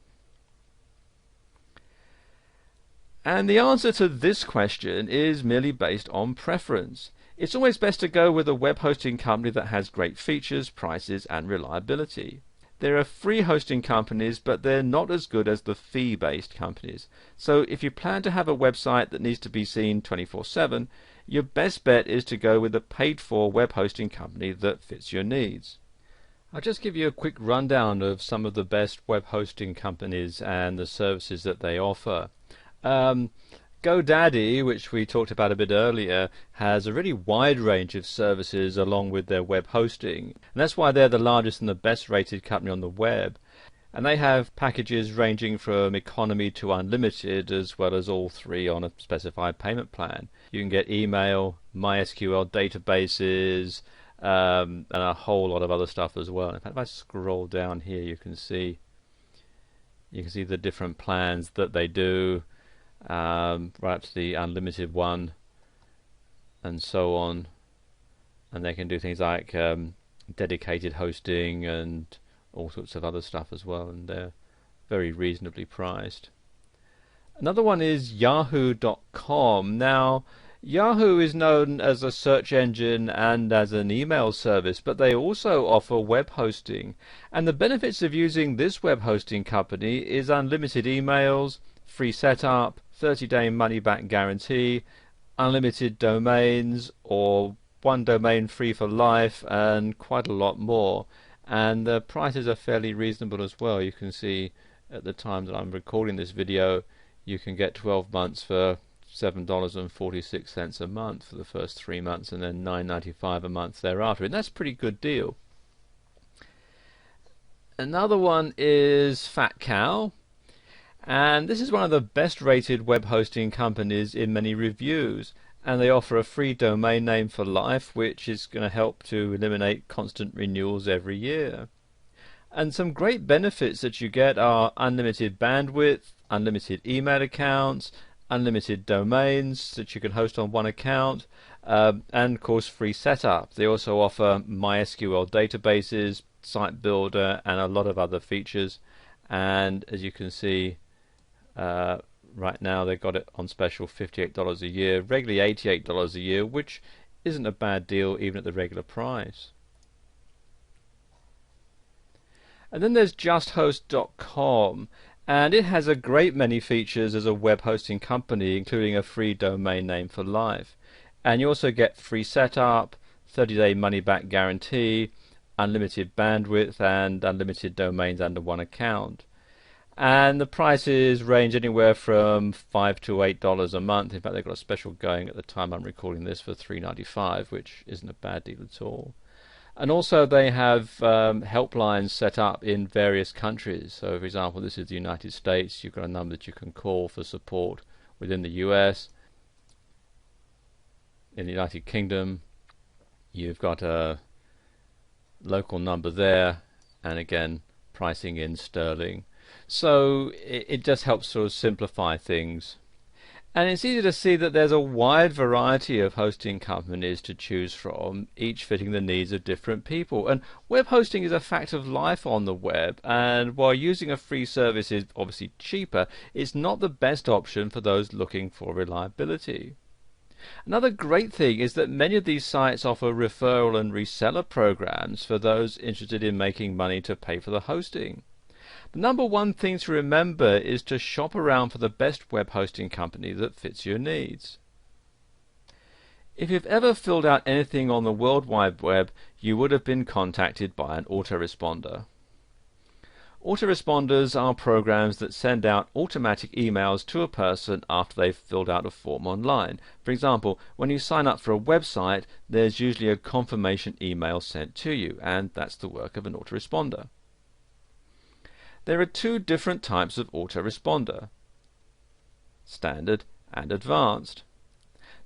S1: And the answer to this question is merely based on preference. It's always best to go with a web hosting company that has great features, prices, and reliability. There are free hosting companies, but they're not as good as the fee-based companies. So if you plan to have a website that needs to be seen 24/7, your best bet is to go with a paid-for web hosting company that fits your needs. I'll just give you a quick rundown of some of the best web hosting companies and the services that they offer. GoDaddy, which we talked about a bit earlier, has a really wide range of services along with their web hosting. And that's why they're the largest and the best rated company on the web. And they have packages ranging from economy to unlimited, as well as all three on a specified payment plan. You can get email, MySQL databases, and a whole lot of other stuff as well. In fact, if I scroll down here, you can see the different plans that they do. Right up to the unlimited one and so on, and they can do things like dedicated hosting and all sorts of other stuff as well, and they're very reasonably priced. Another one is Yahoo.com. Now, Yahoo is known as a search engine and as an email service, but they also offer web hosting, and the benefits of using this web hosting company is unlimited emails, free setup, 30-day money-back guarantee, unlimited domains, or one domain free for life, and quite a lot more. And the prices are fairly reasonable as well. You can see at the time that I'm recording this video, you can get 12 months for $7.46 a month for the first 3 months, and then $9.95 a month thereafter, and that's a pretty good deal. Another one is Fat Cow. And this is one of the best rated web hosting companies in many reviews, and they offer a free domain name for life, which is going to help to eliminate constant renewals every year. And some great benefits that you get are unlimited bandwidth, unlimited email accounts, unlimited domains that you can host on one account, and of course free setup. They also offer MySQL databases, site builder, and a lot of other features. And as you can see, right now they've got it on special $58 a year, regularly $88 a year, which isn't a bad deal even at the regular price. And then there's justhost.com, and it has a great many features as a web hosting company, including a free domain name for life. And you also get free setup, 30-day money-back guarantee, unlimited bandwidth, and unlimited domains under one account. And the prices range anywhere from $5 to $8 a month. In fact, they've got a special going at the time I'm recording this for $3.95, which isn't a bad deal at all. And also they have helplines set up in various countries. So for example, this is the United States. You've got a number that you can call for support within the US. In the United Kingdom, you've got a local number there, and again, pricing in sterling. So it just helps sort of simplify things. And it's easy to see that there's a wide variety of hosting companies to choose from, each fitting the needs of different people. And web hosting is a fact of life on the web, and while using a free service is obviously cheaper, it's not the best option for those looking for reliability. Another great thing is that many of these sites offer referral and reseller programs for those interested in making money to pay for the hosting. The number one thing to remember is to shop around for the best web hosting company that fits your needs. If you've ever filled out anything on the World Wide Web, you would have been contacted by an autoresponder. Autoresponders are programs that send out automatic emails to a person after they've filled out a form online. For example, when you sign up for a website, there's usually a confirmation email sent to you, and that's the work of an autoresponder. There are two different types of autoresponder: standard and advanced.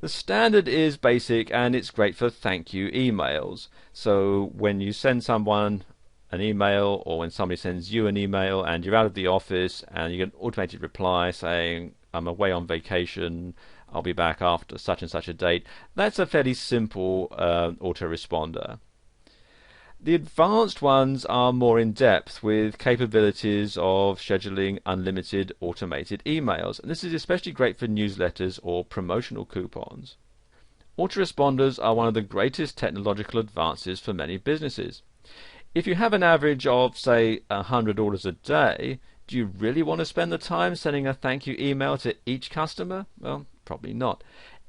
S1: The standard is basic, and it's great for thank you emails. So when you send someone an email, or when somebody sends you an email and you're out of the office and you get an automated reply saying, I'm away on vacation, I'll be back after such and such a date, that's a fairly simple autoresponder. The advanced ones are more in depth, with capabilities of scheduling unlimited automated emails, and this is especially great for newsletters or promotional coupons. Autoresponders are one of the greatest technological advances for many businesses. If you have an average of, say, 100 orders a day, do you really want to spend the time sending a thank you email to each customer? Well, probably not.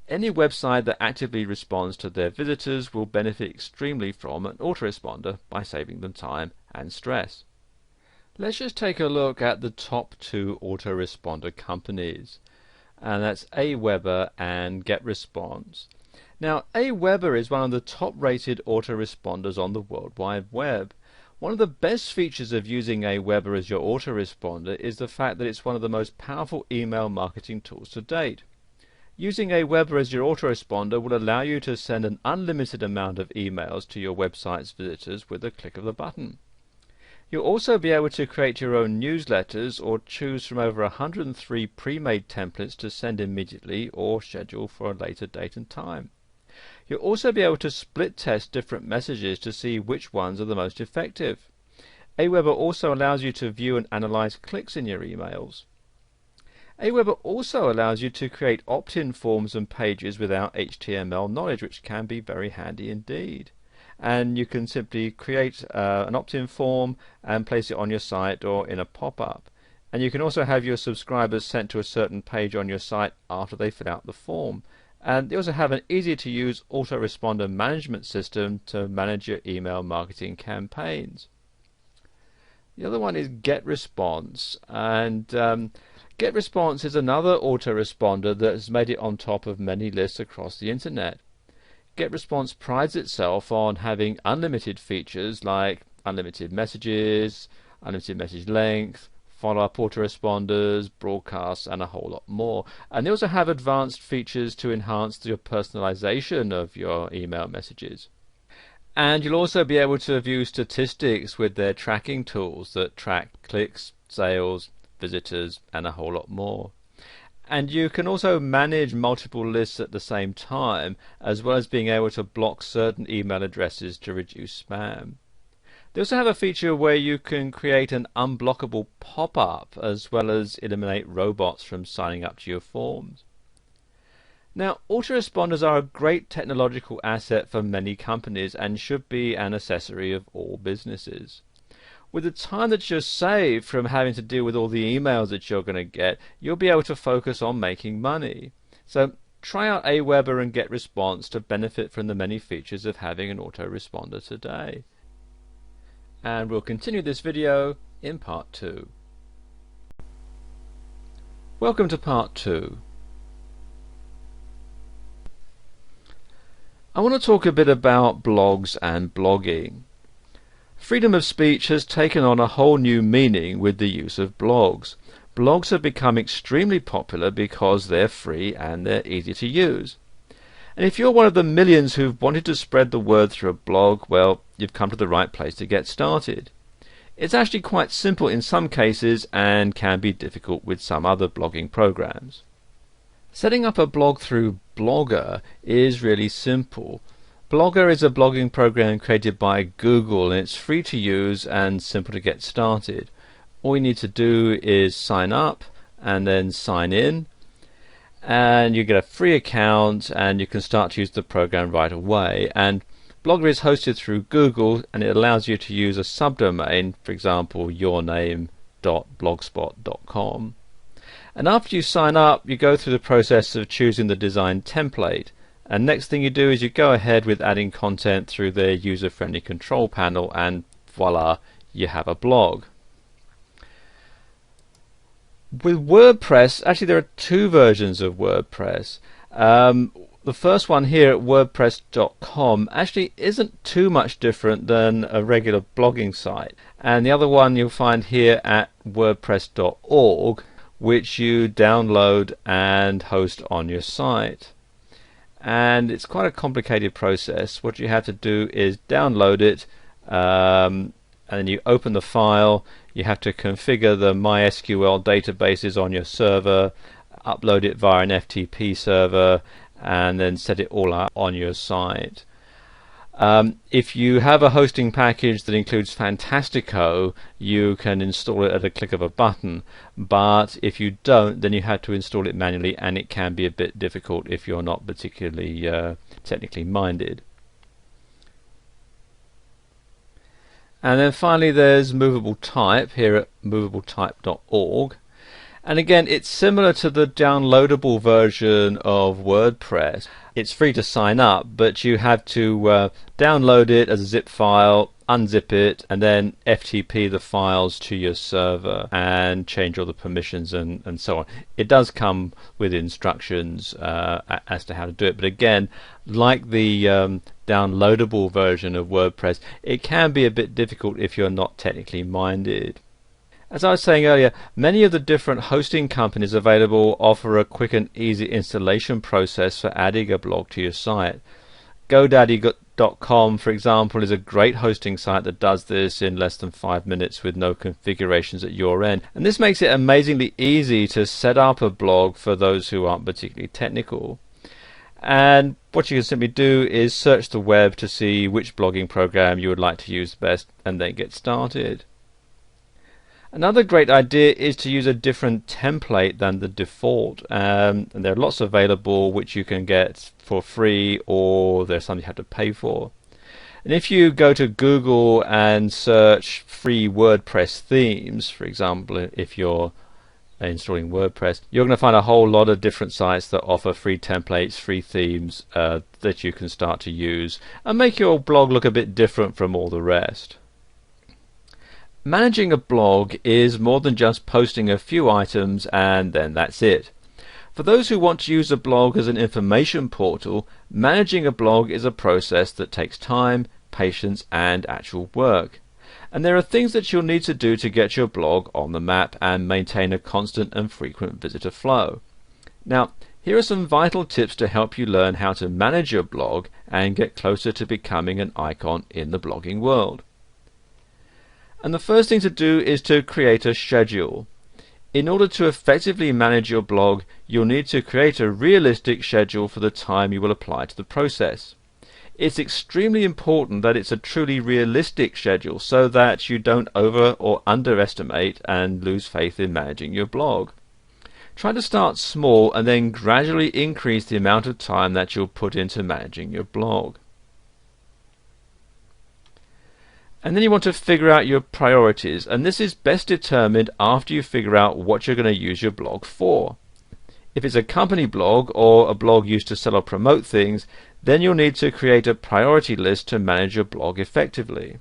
S1: Any website that actively responds to their visitors will benefit extremely from an autoresponder by saving them time and stress. Let's just take a look at the top two autoresponder companies, and that's Aweber and GetResponse. Now, Aweber is one of the top-rated autoresponders on the World Wide Web. One of the best features of using Aweber as your autoresponder is the fact that it's one of the most powerful email marketing tools to date. Using Aweber as your autoresponder will allow you to send an unlimited amount of emails to your website's visitors with a click of the button. You'll also be able to create your own newsletters or choose from over 103 pre-made templates to send immediately or schedule for a later date and time. You'll also be able to split test different messages to see which ones are the most effective. Aweber also allows you to view and analyze clicks in your emails. Aweber also allows you to create opt-in forms and pages without HTML knowledge, which can be very handy indeed. And you can simply create an opt-in form and place it on your site or in a pop-up. And you can also have your subscribers sent to a certain page on your site after they fill out the form. And they also have an easy-to-use autoresponder management system to manage your email marketing campaigns. The other one is GetResponse, and GetResponse is another autoresponder that has made it on top of many lists across the internet. GetResponse prides itself on having unlimited features like unlimited messages, unlimited message length, follow-up autoresponders, broadcasts, and a whole lot more. And they also have advanced features to enhance the personalization of your email messages. And you'll also be able to view statistics with their tracking tools that track clicks, sales, visitors, and a whole lot more. And you can also manage multiple lists at the same time, as well as being able to block certain email addresses to reduce spam. They also have a feature where you can create an unblockable pop-up, as well as eliminate robots from signing up to your forms. Now, autoresponders are a great technological asset for many companies and should be an accessory of all businesses. With the time that you're saved from having to deal with all the emails that you're going to get, you'll be able to focus on making money. So try out Aweber and GetResponse to benefit from the many features of having an autoresponder today. And we'll continue this video in part 2. Welcome to part 2. I want to talk a bit about blogs and blogging. Freedom of speech has taken on a whole new meaning with the use of blogs. Blogs have become extremely popular because they're free and they're easy to use. And if you're one of the millions who've wanted to spread the word through a blog, well, you've come to the right place to get started. It's actually quite simple in some cases and can be difficult with some other blogging programs. Setting up a blog through Blogger is really simple. Blogger is a blogging program created by Google, and it's free to use and simple to get started. All you need to do is sign up and then sign in, and you get a free account and you can start to use the program right away. And Blogger is hosted through Google, and it allows you to use a subdomain, for example yourname.blogspot.com. And after you sign up, you go through the process of choosing the design template. And next thing you do is you go ahead with adding content through their user-friendly control panel, and voila, you have a blog. With WordPress, actually there are two versions of WordPress. The first one here at wordpress.com actually isn't too much different than a regular blogging site. And the other one you'll find here at wordpress.org, which you download and host on your site. And it's quite a complicated process. What you have to do is download it, and then you open the file. You have to configure the MySQL databases on your server, upload it via an FTP server, and then set it all up on your site. If you have a hosting package that includes Fantastico, you can install it at a click of a button, but if you don't, then you have to install it manually, and it can be a bit difficult if you're not particularly technically minded. And then finally there's Movable Type here at movabletype.org. And again, it's similar to the downloadable version of WordPress. It's free to sign up, but you have to download it as a zip file, unzip it, and then FTP the files to your server and change all the permissions and so on. It does come with instructions as to how to do it, but again, like the downloadable version of WordPress, it can be a bit difficult if you're not technically minded. As I was saying earlier, many of the different hosting companies available offer a quick and easy installation process for adding a blog to your site. GoDaddy.com, for example, is a great hosting site that does this in less than 5 minutes with no configurations at your end. And this makes it amazingly easy to set up a blog for those who aren't particularly technical. And what you can simply do is search the web to see which blogging program you would like to use best, and then get started. Another great idea is to use a different template than the default, and there are lots available which you can get for free, or there's some you have to pay for. And if you go to Google and search free WordPress themes, for example, if you're installing WordPress, you're going to find a whole lot of different sites that offer free templates, free themes that you can start to use and make your blog look a bit different from all the rest. Managing a blog is more than just posting a few items and then that's it. For those who want to use a blog as an information portal, managing a blog is a process that takes time, patience, and actual work. And there are things that you'll need to do to get your blog on the map and maintain a constant and frequent visitor flow. Now, here are some vital tips to help you learn how to manage your blog and get closer to becoming an icon in the blogging world. And the first thing to do is to create a schedule. In order to effectively manage your blog, you'll need to create a realistic schedule for the time you will apply to the process. It's extremely important that it's a truly realistic schedule so that you don't over or underestimate and lose faith in managing your blog. Try to start small and then gradually increase the amount of time that you'll put into managing your blog. And then you want to figure out your priorities, and this is best determined after you figure out what you're going to use your blog for. If it's a company blog or a blog used to sell or promote things, then you'll need to create a priority list to manage your blog effectively.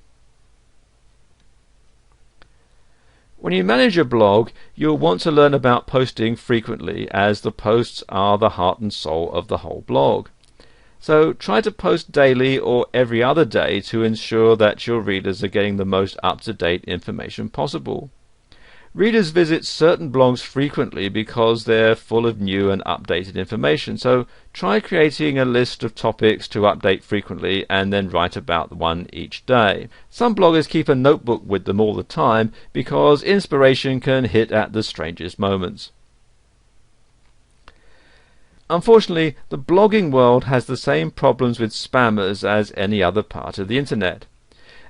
S1: When you manage your blog, you'll want to learn about posting frequently, as the posts are the heart and soul of the whole blog. So try to post daily or every other day to ensure that your readers are getting the most up-to-date information possible. Readers visit certain blogs frequently because they're full of new and updated information, so try creating a list of topics to update frequently and then write about one each day. Some bloggers keep a notebook with them all the time because inspiration can hit at the strangest moments. Unfortunately, the blogging world has the same problems with spammers as any other part of the internet.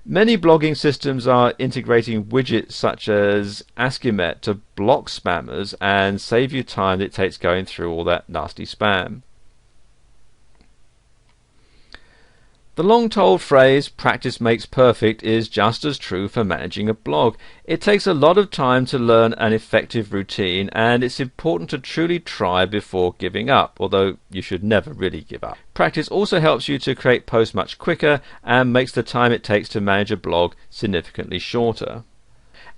S1: Many blogging systems are integrating widgets such as Akismet to block spammers and save you time that it takes going through all that nasty spam. The long-told phrase, practice makes perfect, is just as true for managing a blog. It takes a lot of time to learn an effective routine, and it's important to truly try before giving up, although you should never really give up. Practice also helps you to create posts much quicker and makes the time it takes to manage a blog significantly shorter.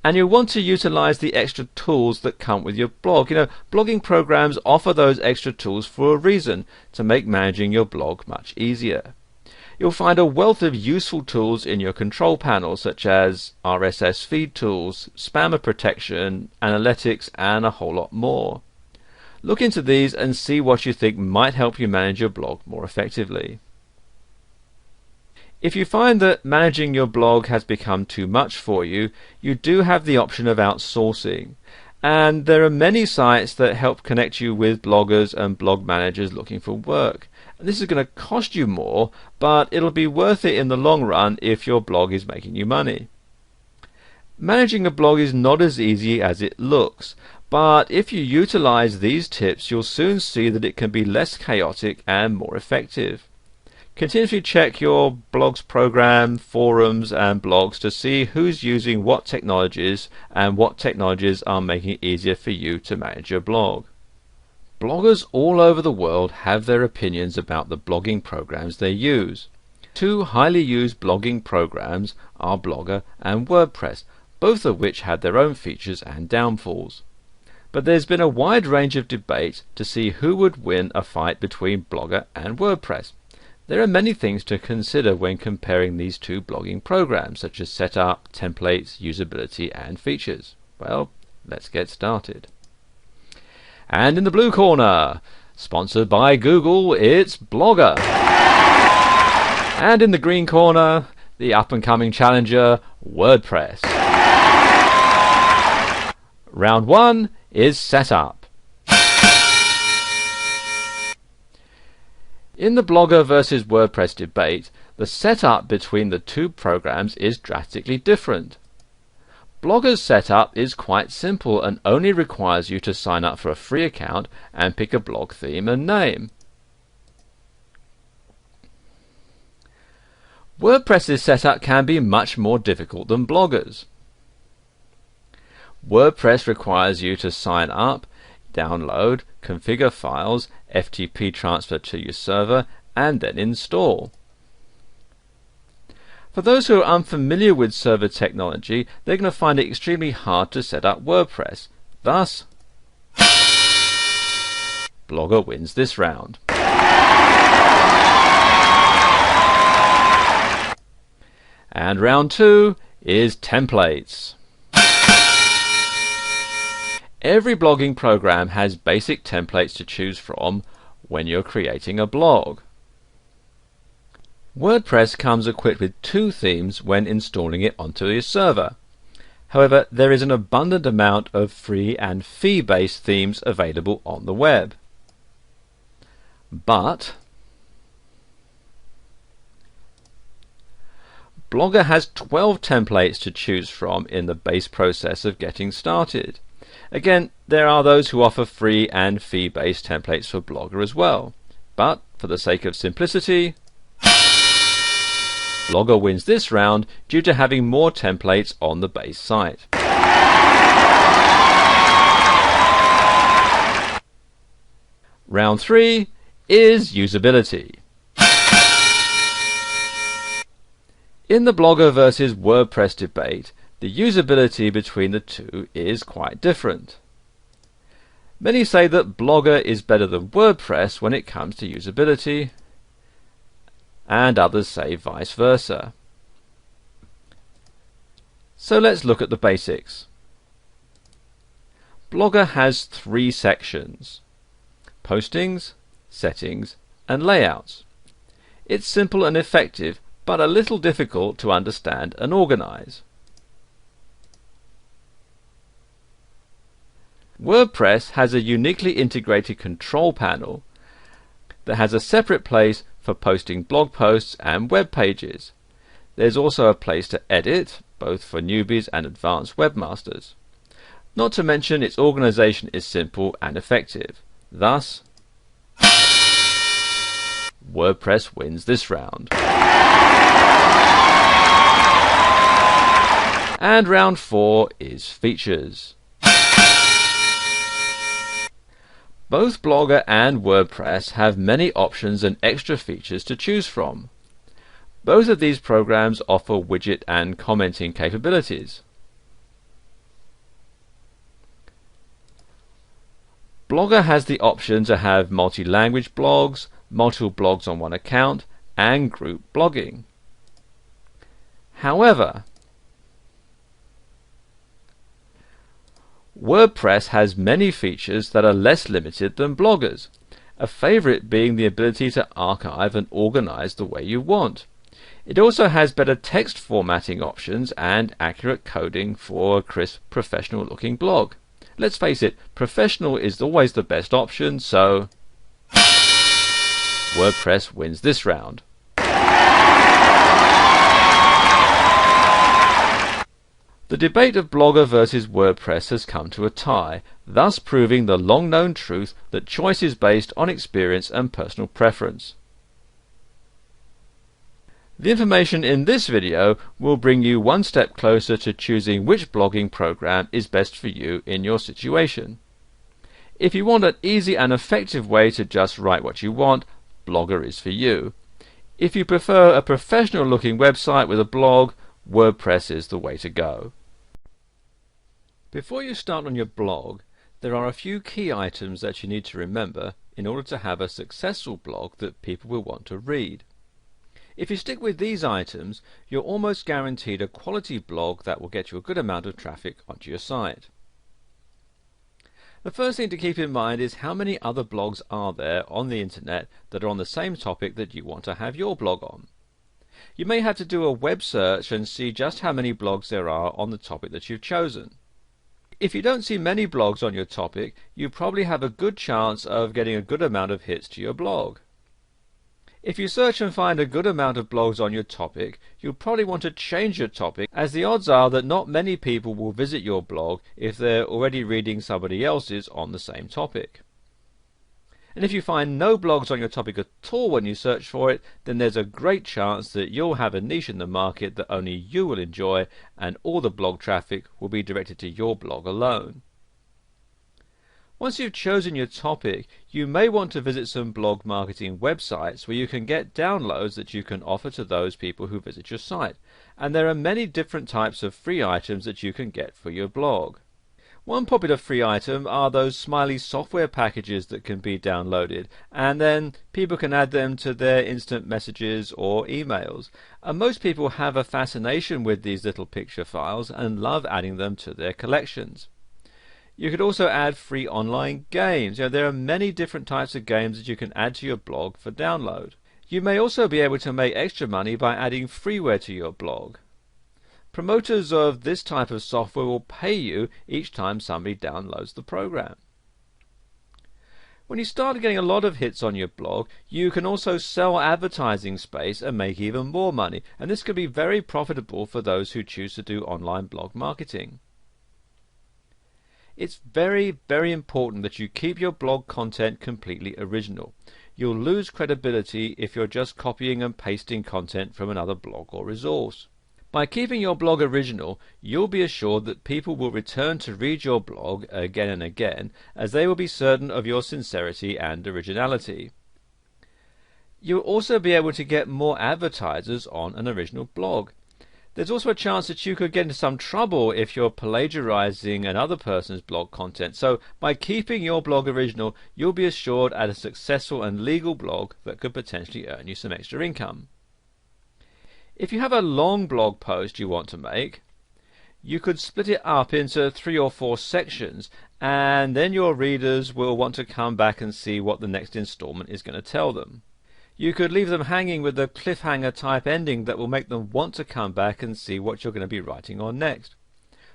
S1: And you'll want to utilize the extra tools that come with your blog. Blogging programs offer those extra tools for a reason, to make managing your blog much easier. You'll find a wealth of useful tools in your control panel, such as RSS feed tools, spammer protection, analytics, and a whole lot more. Look into these and see what you think might help you manage your blog more effectively. If you find that managing your blog has become too much for you, you do have the option of outsourcing. And there are many sites that help connect you with bloggers and blog managers looking for work. This is going to cost you more, but it'll be worth it in the long run if your blog is making you money. Managing a blog is not as easy as it looks, but if you utilize these tips, you'll soon see that it can be less chaotic and more effective. Continuously check your blog's program, forums, and blogs to see who's using what technologies and what technologies are making it easier for you to manage your blog. Bloggers all over the world have their opinions about the blogging programs they use. Two highly used blogging programs are Blogger and WordPress, both of which had their own features and downfalls. But there's been a wide range of debate to see who would win a fight between Blogger and WordPress. There are many things to consider when comparing these two blogging programs, such as setup, templates, usability, and features. Well, let's get started. And in the blue corner, sponsored by Google, it's Blogger. And in the green corner, the up-and-coming challenger, WordPress. Round 1 is setup. In the Blogger versus WordPress debate, the setup between the two programs is drastically different. Blogger's setup is quite simple and only requires you to sign up for a free account and pick a blog theme and name. WordPress's setup can be much more difficult than Blogger's. WordPress requires you to sign up, download, configure files, FTP transfer to your server, and then install. For those who are unfamiliar with server technology, they're going to find it extremely hard to set up WordPress. Thus, Blogger wins this round. And round 2 is templates. Every blogging program has basic templates to choose from when you're creating a blog. WordPress comes equipped with 2 themes when installing it onto your server. However, there is an abundant amount of free and fee-based themes available on the web. But Blogger has 12 templates to choose from in the base process of getting started. Again, there are those who offer free and fee-based templates for Blogger as well. But for the sake of simplicity, Blogger wins this round due to having more templates on the base site. Round 3 is usability. In the Blogger versus WordPress debate, the usability between the two is quite different. Many say that Blogger is better than WordPress when it comes to usability, and others say vice versa. So let's look at the basics. Blogger has 3 sections: postings, settings, and layouts. It's simple and effective, but a little difficult to understand and organize. WordPress has a uniquely integrated control panel that has a separate place for posting blog posts and web pages. There's also a place to edit, both for newbies and advanced webmasters. Not to mention its organization is simple and effective. Thus, WordPress wins this round. And round 4 is features. Both Blogger and WordPress have many options and extra features to choose from. Both of these programs offer widget and commenting capabilities. Blogger has the option to have multi-language blogs, multiple blogs on one account, and group blogging. However, WordPress has many features that are less limited than Blogger's, a favorite being the ability to archive and organize the way you want. It also has better text formatting options and accurate coding for a crisp, professional-looking blog. Let's face it, professional is always the best option, so WordPress wins this round. The debate of Blogger versus WordPress has come to a tie, thus proving the long-known truth that choice is based on experience and personal preference. The information in this video will bring you one step closer to choosing which blogging program is best for you in your situation. If you want an easy and effective way to just write what you want, Blogger is for you. If you prefer a professional-looking website with a blog, WordPress is the way to go. Before you start on your blog, there are a few key items that you need to remember in order to have a successful blog that people will want to read. If you stick with these items, you're almost guaranteed a quality blog that will get you a good amount of traffic onto your site. The first thing to keep in mind is how many other blogs are there on the internet that are on the same topic that you want to have your blog on. You may have to do a web search and see just how many blogs there are on the topic that you've chosen. If you don't see many blogs on your topic, you probably have a good chance of getting a good amount of hits to your blog. If you search and find a good amount of blogs on your topic, you'll probably want to change your topic, as the odds are that not many people will visit your blog if they're already reading somebody else's on the same topic. And if you find no blogs on your topic at all when you search for it, then there's a great chance that you'll have a niche in the market that only you will enjoy, and all the blog traffic will be directed to your blog alone. Once you've chosen your topic, you may want to visit some blog marketing websites where you can get downloads that you can offer to those people who visit your site. And there are many different types of free items that you can get for your blog. One popular free item are those Smiley software packages that can be downloaded, and then people can add them to their instant messages or emails. And most people have a fascination with these little picture files and love adding them to their collections. You could also add free online games. There are many different types of games that you can add to your blog for download. You may also be able to make extra money by adding freeware to your blog. Promoters of this type of software will pay you each time somebody downloads the program. When you start getting a lot of hits on your blog, you can also sell advertising space and make even more money, and this can be very profitable for those who choose to do online blog marketing. It's very, very important that you keep your blog content completely original. you'll lose credibility if you're just copying and pasting content from another blog or resource. By keeping your blog original, you'll be assured that people will return to read your blog again and again, as they will be certain of your sincerity and originality. You'll also be able to get more advertisers on an original blog. There's also a chance that you could get into some trouble if you're plagiarizing another person's blog content. So by keeping your blog original, you'll be assured at a successful and legal blog that could potentially earn you some extra income. If you have a long blog post you want to make, you could split it up into 3 or 4 sections, and then your readers will want to come back and see what the next installment is going to tell them. You could leave them hanging with a cliffhanger type ending that will make them want to come back and see what you're going to be writing on next.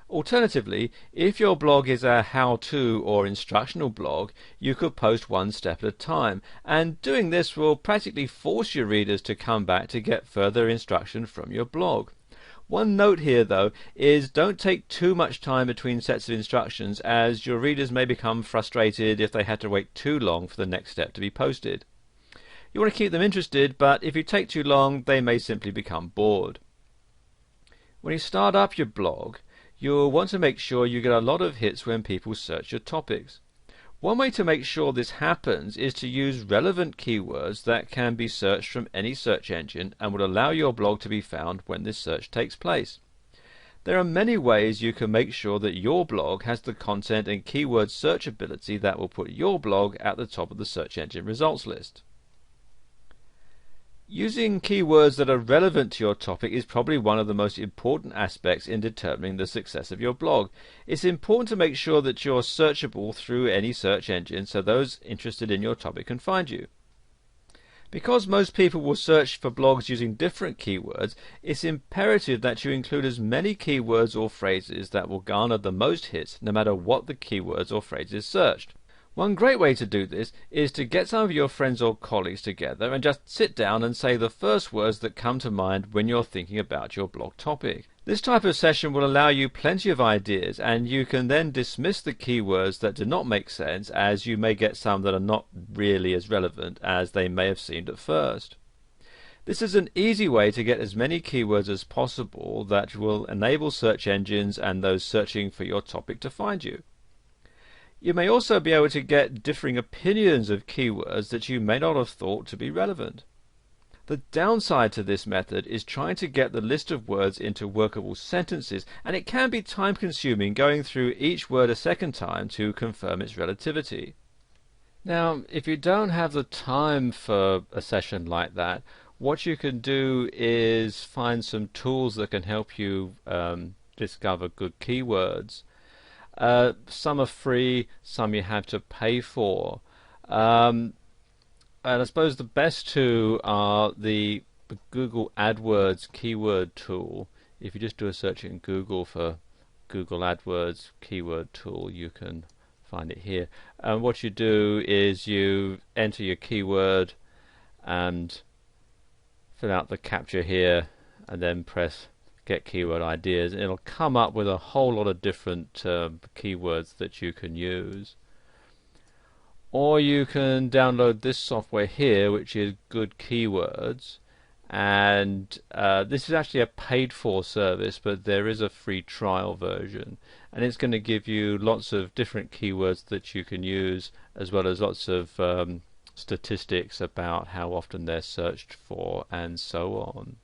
S1: Alternatively, if your blog is a how-to or instructional blog, you could post one step at a time, and doing this will practically force your readers to come back to get further instruction from your blog. One note here though is don't take too much time between sets of instructions, as your readers may become frustrated if they had to wait too long for the next step to be posted. You want to keep them interested, but if you take too long, they may simply become bored. When you start up your blog, you'll want to make sure you get a lot of hits when people search your topics. One way to make sure this happens is to use relevant keywords that can be searched from any search engine and will allow your blog to be found when this search takes place. There are many ways you can make sure that your blog has the content and keyword searchability that will put your blog at the top of the search engine results list. Using keywords that are relevant to your topic is probably one of the most important aspects in determining the success of your blog. It's important to make sure that you're searchable through any search engine so those interested in your topic can find you. Because most people will search for blogs using different keywords, it's imperative that you include as many keywords or phrases that will garner the most hits no matter what the keywords or phrases searched. One great way to do this is to get some of your friends or colleagues together and just sit down and say the first words that come to mind when you're thinking about your blog topic. This type of session will allow you plenty of ideas, and you can then dismiss the keywords that do not make sense, as you may get some that are not really as relevant as they may have seemed at first. This is an easy way to get as many keywords as possible that will enable search engines and those searching for your topic to find you. You may also be able to get differing opinions of keywords that you may not have thought to be relevant. The downside to this method is trying to get the list of words into workable sentences, and it can be time consuming going through each word a second time to confirm its relativity. Now, if you don't have the time for a session like that, what you can do is find some tools that can help you discover good keywords. Some are free, some you have to pay for. And I suppose the best two are the Google AdWords keyword tool. If you just do a search in Google for Google AdWords keyword tool, you can find it here. And what you do is you enter your keyword and fill out the captcha here, and then press Get Keyword Ideas, and it'll come up with a whole lot of different keywords that you can use. Or you can download this software here, which is Good Keywords, and this is actually a paid for service, but there is a free trial version, and it's going to give you lots of different keywords that you can use, as well as lots of statistics about how often they're searched for and so on.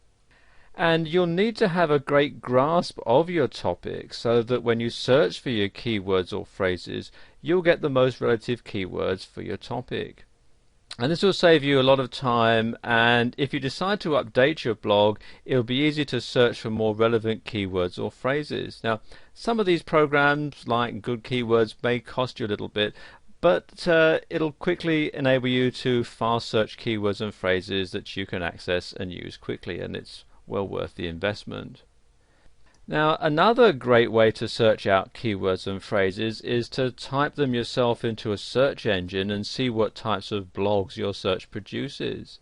S1: And you'll need to have a great grasp of your topic so that when you search for your keywords or phrases, you'll get the most relative keywords for your topic. And this will save you a lot of time, and if you decide to update your blog, it'll be easy to search for more relevant keywords or phrases. Now, some of these programs, like Good Keywords, may cost you a little bit, but it'll quickly enable you to fast search keywords and phrases that you can access and use quickly, and it's well worth the investment. Now, another great way to search out keywords and phrases is to type them yourself into a search engine and see what types of blogs your search produces.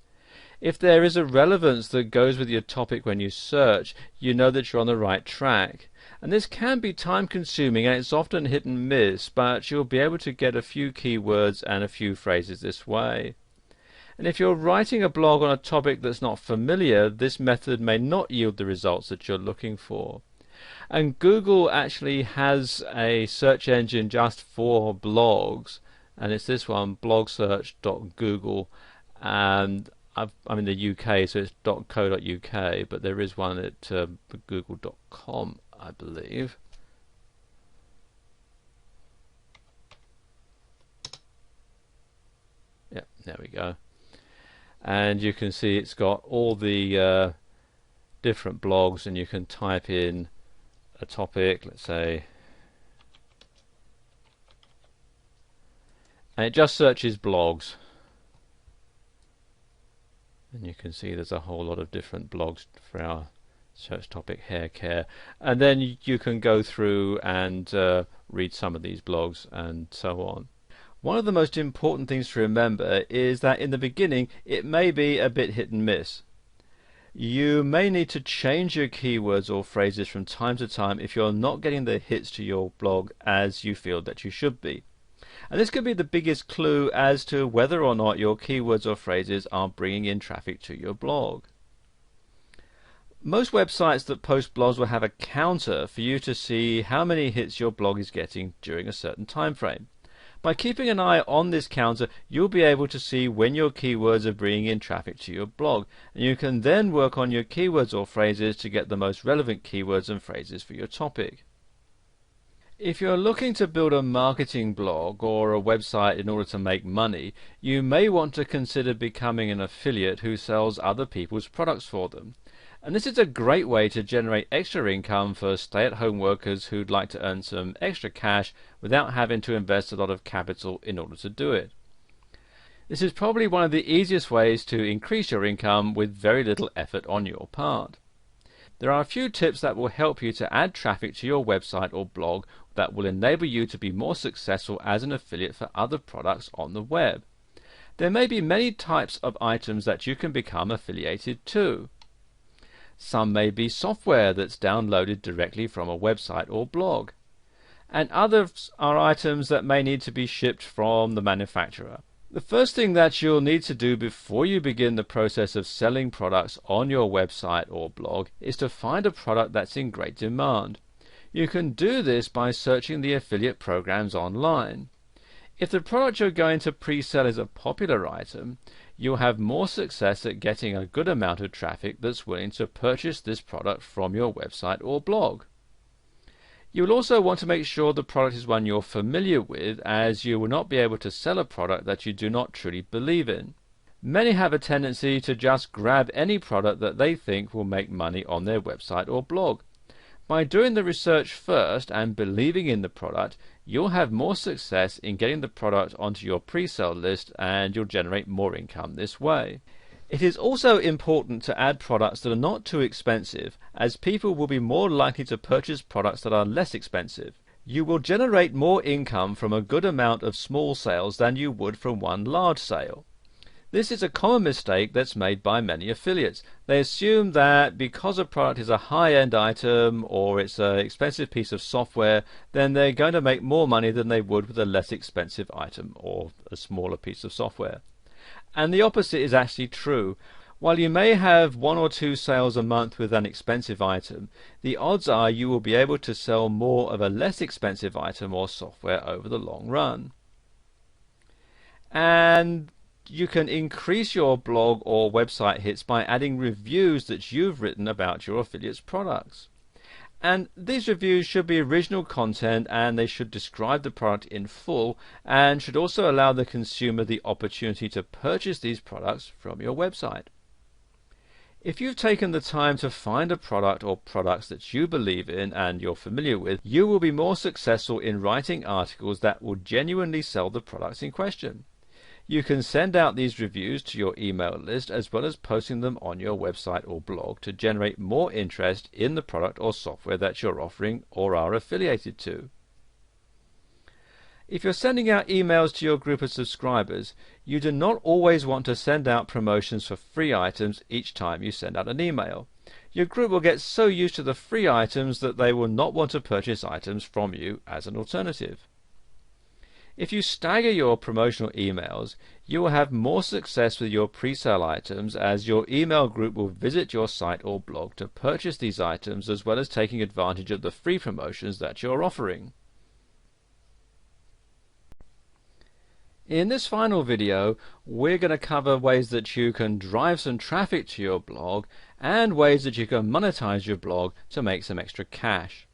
S1: If there is a relevance that goes with your topic when you search, you know that you're on the right track. And this can be time consuming, and it's often hit and miss, but you'll be able to get a few keywords and a few phrases this way. And if you're writing a blog on a topic that's not familiar, this method may not yield the results that you're looking for. And Google actually has a search engine just for blogs, and it's this one, blogsearch.google, and I'm in the UK, so it's .co.uk, but there is one at google.com, I believe. Yep, there we go. And you can see it's got all the different blogs, and you can type in a topic, let's say, and it just searches blogs. And you can see there's a whole lot of different blogs for our search topic, hair care. And then you can go through and read some of these blogs and so on. One of the most important things to remember is that in the beginning it may be a bit hit and miss. You may need to change your keywords or phrases from time to time if you're not getting the hits to your blog as you feel that you should be. And this could be the biggest clue as to whether or not your keywords or phrases are bringing in traffic to your blog. Most websites that post blogs will have a counter for you to see how many hits your blog is getting during a certain time frame. By keeping an eye on this counter, you'll be able to see when your keywords are bringing in traffic to your blog, and you can then work on your keywords or phrases to get the most relevant keywords and phrases for your topic. If you're looking to build a marketing blog or a website in order to make money, you may want to consider becoming an affiliate who sells other people's products for them. And this is a great way to generate extra income for stay-at-home workers who'd like to earn some extra cash without having to invest a lot of capital in order to do it. This is probably one of the easiest ways to increase your income with very little effort on your part. There are a few tips that will help you to add traffic to your website or blog that will enable you to be more successful as an affiliate for other products on the web. There may be many types of items that you can become affiliated to. Some may be software that's downloaded directly from a website or blog, and others are items that may need to be shipped from the manufacturer. The first thing that you'll need to do before you begin the process of selling products on your website or blog is to find a product that's in great demand. You can do this by searching the affiliate programs online. If the product you're going to pre-sell is a popular item, you'll have more success at getting a good amount of traffic that's willing to purchase this product from your website or blog. You will also want to make sure the product is one you're familiar with, as you will not be able to sell a product that you do not truly believe in. Many have a tendency to just grab any product that they think will make money on their website or blog. By doing the research first and believing in the product, you'll have more success in getting the product onto your pre-sale list, and you'll generate more income this way. It is also important to add products that are not too expensive, as people will be more likely to purchase products that are less expensive. You will generate more income from a good amount of small sales than you would from one large sale. This is a common mistake that's made by many affiliates. They assume that because a product is a high-end item or it's an expensive piece of software, then they're going to make more money than they would with a less expensive item or a smaller piece of software. And the opposite is actually true. While you may have 1 or 2 sales a month with an expensive item, the odds are you will be able to sell more of a less expensive item or software over the long run. And you can increase your blog or website hits by adding reviews that you've written about your affiliate's products. And these reviews should be original content, and they should describe the product in full, and should also allow the consumer the opportunity to purchase these products from your website. If you've taken the time to find a product or products that you believe in and you're familiar with, you will be more successful in writing articles that will genuinely sell the products in question. You can send out these reviews to your email list as well as posting them on your website or blog to generate more interest in the product or software that you're offering or are affiliated to. If you're sending out emails to your group of subscribers, you do not always want to send out promotions for free items each time you send out an email. Your group will get so used to the free items that they will not want to purchase items from you as an alternative. If you stagger your promotional emails, you will have more success with your pre-sale items, as your email group will visit your site or blog to purchase these items, as well as taking advantage of the free promotions that you're offering. In this final video, we're going to cover ways that you can drive some traffic to your blog and ways that you can monetize your blog to make some extra cash.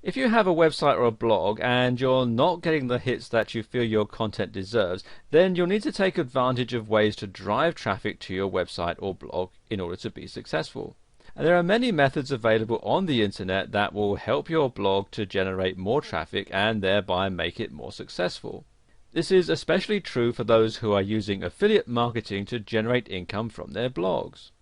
S1: If you have a website or a blog and you're not getting the hits that you feel your content deserves, then you'll need to take advantage of ways to drive traffic to your website or blog in order to be successful. And there are many methods available on the internet that will help your blog to generate more traffic and thereby make it more successful. This is especially true for those who are using affiliate marketing to generate income from their blogs.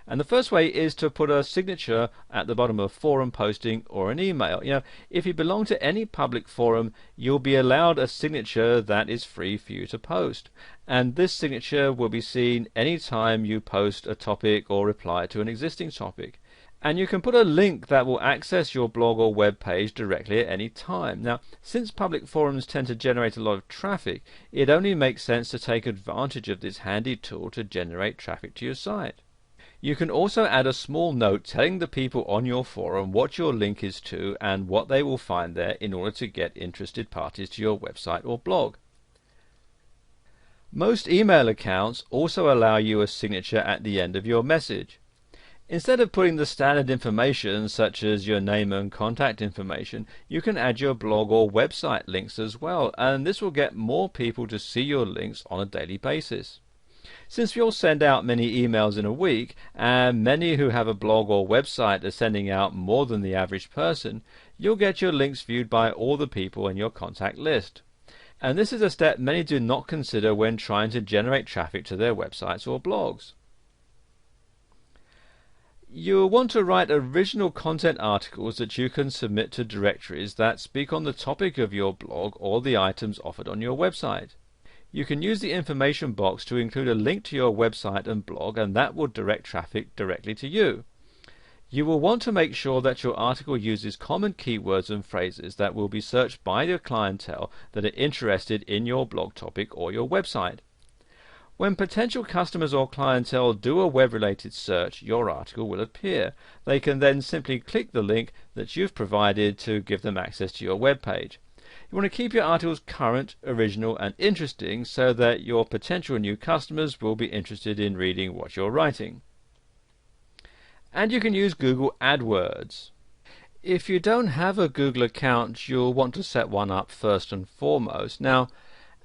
S1: And the first way is to put a signature at the bottom of a forum posting or an email. If you belong to any public forum, you'll be allowed a signature that is free for you to post. And this signature will be seen anytime you post a topic or reply to an existing topic. And you can put a link that will access your blog or web page directly at any time. Now, since public forums tend to generate a lot of traffic, it only makes sense to take advantage of this handy tool to generate traffic to your site. You can also add a small note telling the people on your forum what your link is to and what they will find there in order to get interested parties to your website or blog. Most email accounts also allow you a signature at the end of your message. Instead of putting the standard information such as your name and contact information, you can add your blog or website links as well, and this will get more people to see your links on a daily basis. Since you'll send out many emails in a week, and many who have a blog or website are sending out more than the average person, you'll get your links viewed by all the people in your contact list. And this is a step many do not consider when trying to generate traffic to their websites or blogs. You'll want to write original content articles that you can submit to directories that speak on the topic of your blog or the items offered on your website. You can use the information box to include a link to your website and blog, and that will direct traffic directly to you. You will want to make sure that your article uses common keywords and phrases that will be searched by your clientele that are interested in your blog topic or your website. When potential customers or clientele do a web-related search, your article will appear. They can then simply click the link that you've provided to give them access to your web page. You want to keep your articles current, original, and interesting so that your potential new customers will be interested in reading what you're writing. And you can use Google AdWords. If you don't have a Google account, you'll want to set one up first and foremost. Now,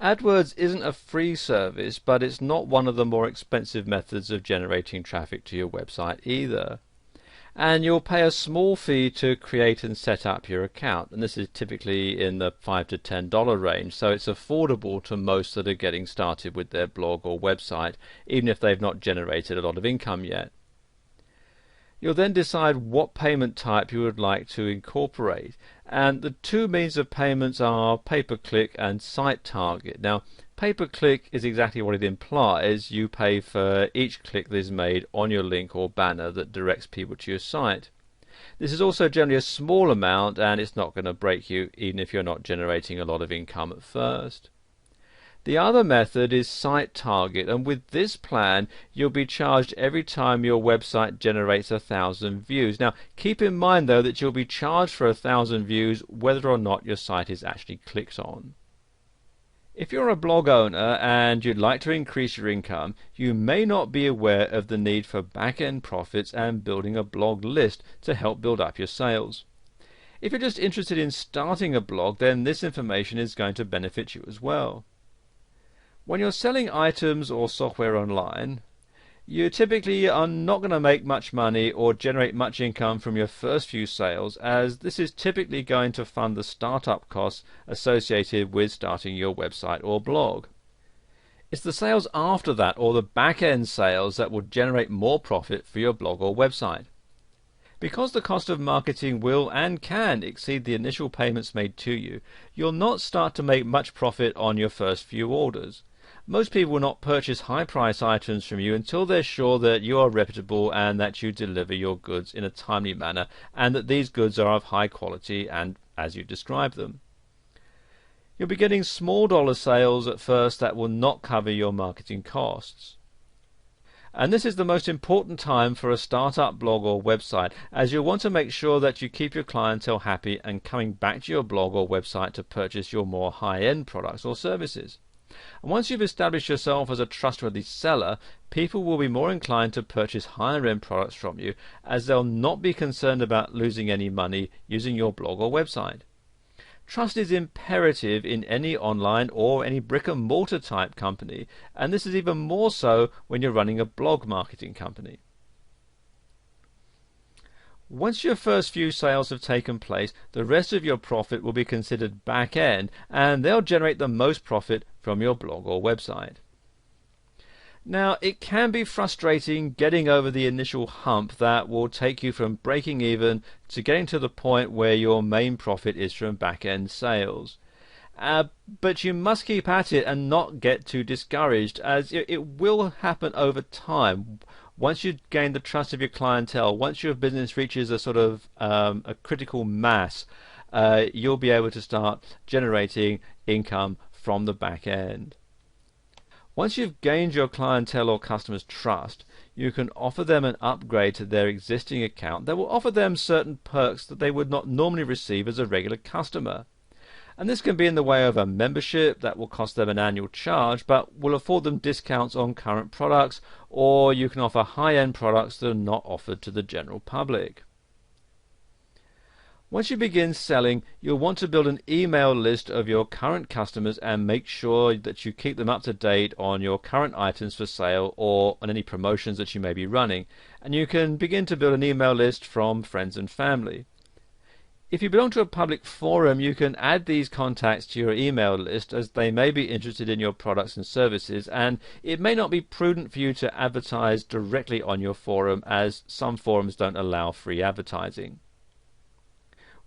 S1: AdWords isn't a free service, but it's not one of the more expensive methods of generating traffic to your website either. And you'll pay a small fee to create and set up your account, and this is typically in the $5 to $10 range, so it's affordable to most that are getting started with their blog or website, even if they've not generated a lot of income yet. You'll then decide what payment type you would like to incorporate, and the two means of payments are pay-per-click and site target. Now, pay-per-click is exactly what it implies. You pay for each click that is made on your link or banner that directs people to your site. This is also generally a small amount, and it's not going to break you even if you're not generating a lot of income at first. The other method is site target, and with this plan you'll be charged every time your website generates 1,000 views. Now keep in mind though that you'll be charged for 1,000 views whether or not your site is actually clicked on. If you're a blog owner and you'd like to increase your income, you may not be aware of the need for back-end profits and building a blog list to help build up your sales. If you're just interested in starting a blog, then this information is going to benefit you as well. When you're selling items or software online, you typically are not going to make much money or generate much income from your first few sales, as this is typically going to fund the startup costs associated with starting your website or blog. It's the sales after that, or the back-end sales, that will generate more profit for your blog or website. Because the cost of marketing will and can exceed the initial payments made to you, you'll not start to make much profit on your first few orders. Most people will not purchase high-price items from you until they're sure that you are reputable and that you deliver your goods in a timely manner and that these goods are of high quality and as you describe them. You'll be getting small dollar sales at first that will not cover your marketing costs. And this is the most important time for a startup blog or website, as you'll want to make sure that you keep your clientele happy and coming back to your blog or website to purchase your more high-end products or services. And once you've established yourself as a trustworthy seller, people will be more inclined to purchase higher-end products from you, as they'll not be concerned about losing any money using your blog or website. Trust is imperative in any online or any brick-and-mortar type company, and this is even more so when you're running a blog marketing company. Once your first few sales have taken place, the rest of your profit will be considered back-end, and they'll generate the most profit from your blog or website. Now, it can be frustrating getting over the initial hump that will take you from breaking even to getting to the point where your main profit is from back-end sales. But you must keep at it and not get too discouraged, as it will happen over time. Once you gain the trust of your clientele, once your business reaches a sort of a critical mass, you'll be able to start generating income from the back end. Once you've gained your clientele or customers' trust, you can offer them an upgrade to their existing account that will offer them certain perks that they would not normally receive as a regular customer. And this can be in the way of a membership that will cost them an annual charge but will afford them discounts on current products, or you can offer high-end products that are not offered to the general public. Once you begin selling, you'll want to build an email list of your current customers and make sure that you keep them up to date on your current items for sale or on any promotions that you may be running. And you can begin to build an email list from friends and family. If you belong to a public forum, you can add these contacts to your email list, as they may be interested in your products and services, and it may not be prudent for you to advertise directly on your forum, as some forums don't allow free advertising.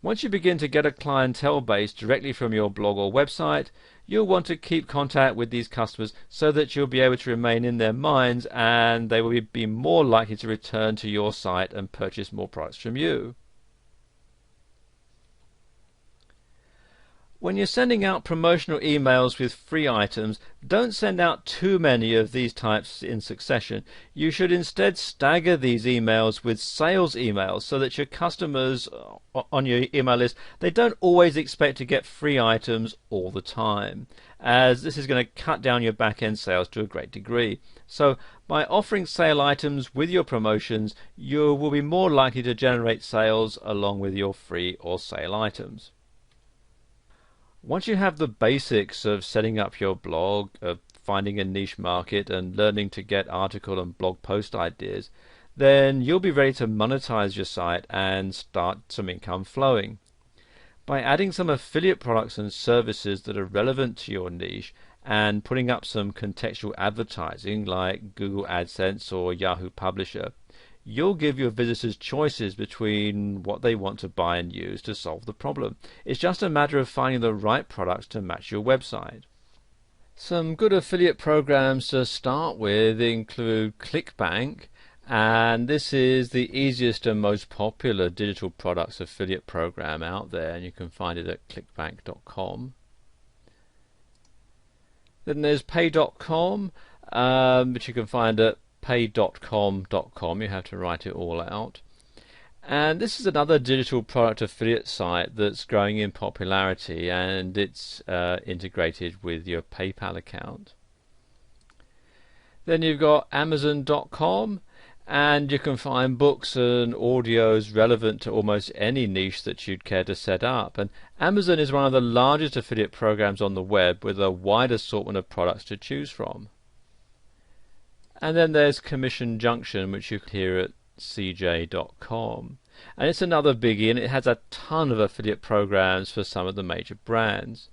S1: Once you begin to get a clientele base directly from your blog or website, you'll want to keep contact with these customers so that you'll be able to remain in their minds, and they will be more likely to return to your site and purchase more products from you. When you're sending out promotional emails with free items, don't send out too many of these types in succession. You should instead stagger these emails with sales emails so that your customers on your email list, they don't always expect to get free items all the time, as this is going to cut down your back-end sales to a great degree. So by offering sale items with your promotions, you will be more likely to generate sales along with your free or sale items. Once you have the basics of setting up your blog, of finding a niche market and learning to get article and blog post ideas, then you'll be ready to monetize your site and start some income flowing. By adding some affiliate products and services that are relevant to your niche and putting up some contextual advertising like Google AdSense or Yahoo Publisher, you'll give your visitors choices between what they want to buy and use to solve the problem. It's just a matter of finding the right products to match your website. Some good affiliate programs to start with include ClickBank, and this is the easiest and most popular digital products affiliate program out there, and you can find it at clickbank.com. Then there's pay.com, which you can find at pay.com.com. You have to write it all out. And this is another digital product affiliate site that's growing in popularity, and it's integrated with your PayPal account. Then you've got Amazon.com, and you can find books and audios relevant to almost any niche that you'd care to set up. And Amazon is one of the largest affiliate programs on the web, with a wide assortment of products to choose from. And then there's Commission Junction, which you can hear at cj.com. And it's another biggie, and it has a ton of affiliate programs for some of the major brands.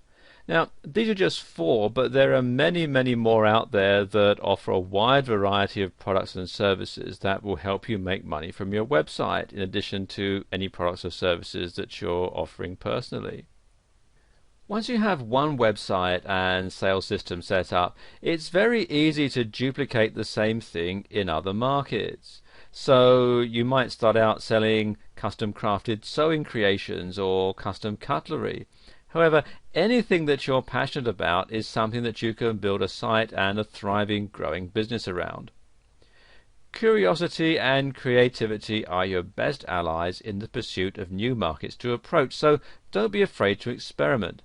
S1: Now, these are just 4, but there are many, many more out there that offer a wide variety of products and services that will help you make money from your website, in addition to any products or services that you're offering personally. Once you have one website and sales system set up, it's very easy to duplicate the same thing in other markets. So you might start out selling custom crafted sewing creations or custom cutlery. However, anything that you're passionate about is something that you can build a site and a thriving, growing business around. Curiosity and creativity are your best allies in the pursuit of new markets to approach, so don't be afraid to experiment.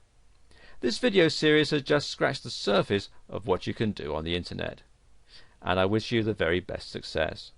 S1: This video series has just scratched the surface of what you can do on the internet, and I wish you the very best success.